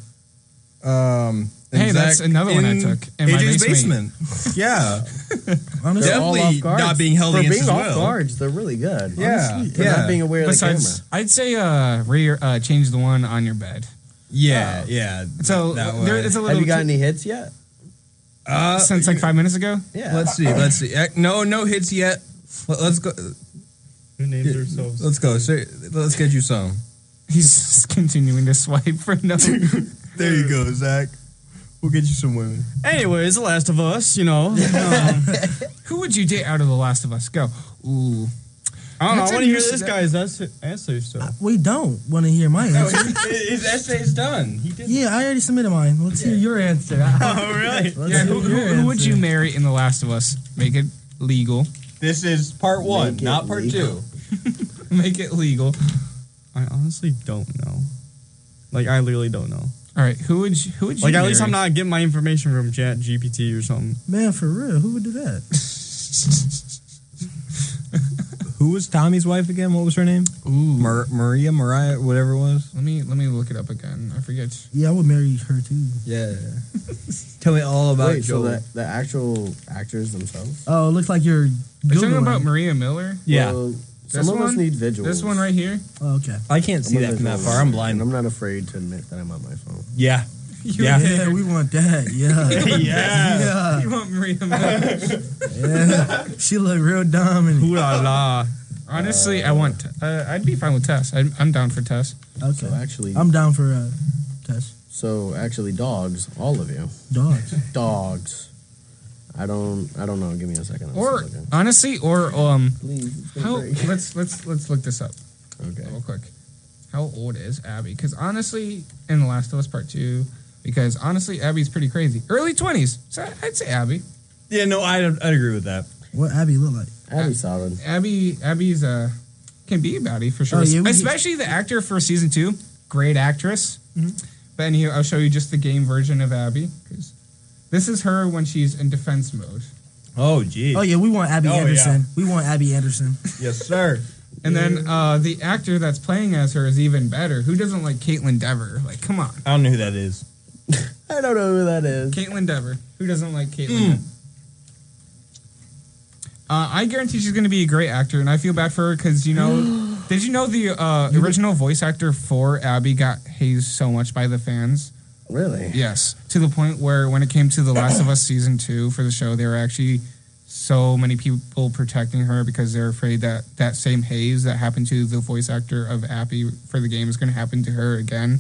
And Hey, that's another one I took in my AJ's basement. Yeah, Honestly, They're all Definitely off guards. not being held For against being his off will. guards, they're really good. yeah, For not being aware of the camera. Besides, I'd say change the one on your bed. Yeah, Oh. yeah. So that there way. is a Have little you got any hits yet? since like 5 minutes ago. Yeah. Let's see. No hits yet. Let's go. Who names themselves? Let's go. Let's get you some. He's just continuing to swipe for no. There you go, Zach. We'll get you some women. Anyways, The Last of Us, you know. Who would you date out of The Last of Us? Go. Ooh. I don't know. That's I a want to hear new- this guy's essay stuff. We don't want to hear my answer. His essay's done. He did. Yeah, I already submitted mine. Let's hear your answer. Oh, really? Let's Yeah, hear your who would answer. you marry in The Last of Us? Make it legal. This is part one, Make it not part legal. 2. Make it legal. I honestly don't know. Like, I literally don't know. All right, who would you Like, at marry? least I'm not getting my information from Chat GPT or something. Man, for real, who would do that? Who was Tommy's wife again? What was her name? Ooh. Mariah, whatever it was. Let me look it up again. I forget. Yeah, I would marry her too. Yeah. Tell me all about Wait, so Joel. the actual actors themselves? Oh, it looks like you're Are you talking Googling. about Maria Miller? Yeah. Well, This some of us one? need visuals. This one right here. Oh, okay. I can't see I'm a that from that visual far. I'm learner, blind. and I'm not afraid to admit that I'm on my phone. Yeah. Yeah. Yeah, we want that. Yeah. Yeah. You want Maria Miller? Yeah. She look real dominant. Ooh la la. Honestly, I want. I'd be fine with Tess. I'm down for Tess. Okay. So actually, I'm down for Tess. dogs, all of you, Dogs. dogs. I don't know. Give me a second. Or Let's see. honestly, or Please, it's gonna how? break. Let's look this up Okay. real quick. How old is Abby? Because honestly, in The Last of Us Part 2, because honestly, Abby's pretty crazy. Early 20s. So I'd say Abby. Yeah, no, I'd agree with that. What Abby look like? Abby's solid. Abby's can be a baddie for sure. Oh, yeah, Especially the actor for season 2. Great actress. Mm-hmm. But anyway, I'll show you just the game version of Abby. 'Cause this is her when she's in defense mode. Oh, gee. Oh yeah, we want Abby Oh, Anderson. We want Abby Anderson. Yes, sir. And then the actor that's playing as her is even better. Who doesn't like Caitlin Dever? Like, come on. I don't know who that is. I don't know who that is. Caitlin Dever. Who doesn't like Caitlin Dever? I guarantee she's going to be a great actor, and I feel bad for her because, you know, did you know the original voice actor for Abby got hazed so much by the fans? Really? Yes. To the point where when it came to The Last of Us Season 2 for the show, there were actually so many people protecting her because they're afraid that that same haze that happened to the voice actor of Abby for the game is going to happen to her again.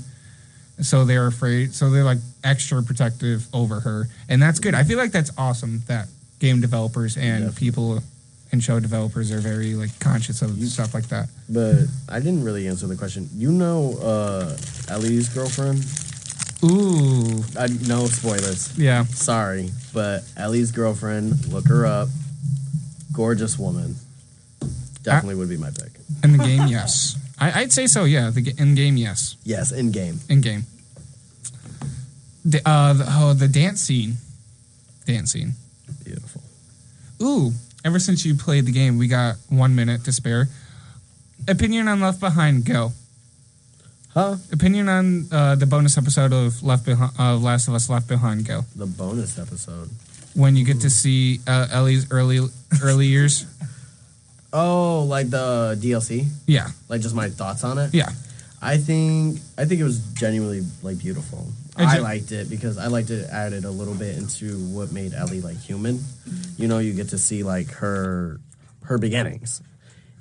So they're afraid. So they're like extra protective over her. And that's good. I feel like that's awesome that game developers and Definitely. people and show developers are very like conscious of stuff like that. But I didn't really answer the question. You know Ellie's girlfriend? Ooh. No spoilers. Yeah. Sorry, but Ellie's girlfriend, look her up. Gorgeous woman. Definitely would be my pick. In the game, yes. I'd say so, yeah. In game, yes. Yes, in game. In game. The dance scene. Dance scene. Beautiful. Ooh, ever since you played the game, we got 1 minute to spare. Opinion on Left Behind, go. Huh? Opinion on the bonus episode of Last of Us Left Behind, go. The bonus episode. When you get to see Ellie's early years. Oh, like the DLC? Yeah, Like just my thoughts on it? yeah. I think it was genuinely like beautiful. I liked it because I liked it added a little bit into what made Ellie like human. You know, you get to see like her beginnings.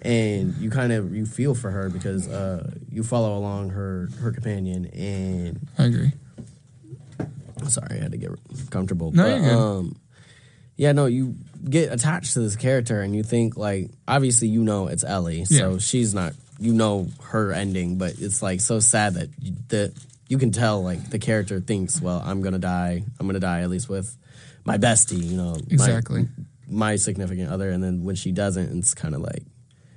And you feel for her because you follow along her companion and I agree. sorry, I had to get comfortable. No, but, you're good. yeah, no, you get attached to this character and you think like obviously you know it's Ellie, so Yeah. she's not her ending, but it's like so sad that you can tell like the character thinks, well, I'm gonna die at least with my bestie, you know, Exactly. my significant other, and then when she doesn't, it's kind of like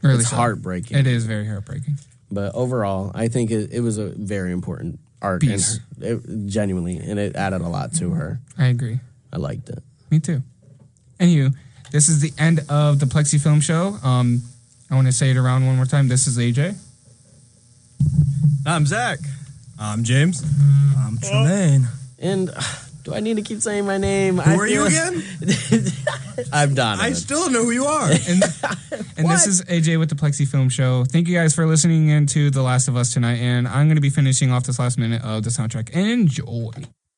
Really it's sad. heartbreaking. It is very heartbreaking. But overall, I think it was a very important arc, Piece. genuinely, and it added a lot to her. I agree. I liked it. Me too. Anywho, this is the end of the Plexi Film Show. I want to say it around one more time. This is AJ. I'm Zach. I'm James. I'm Tremaine. And do I need to keep saying my name? Who are you again? I'm Donovan. I still know who you are. And this is AJ with the Plexi Film Show. Thank you guys for listening into The Last of Us tonight. And I'm going to be finishing off this last minute of the soundtrack. Enjoy.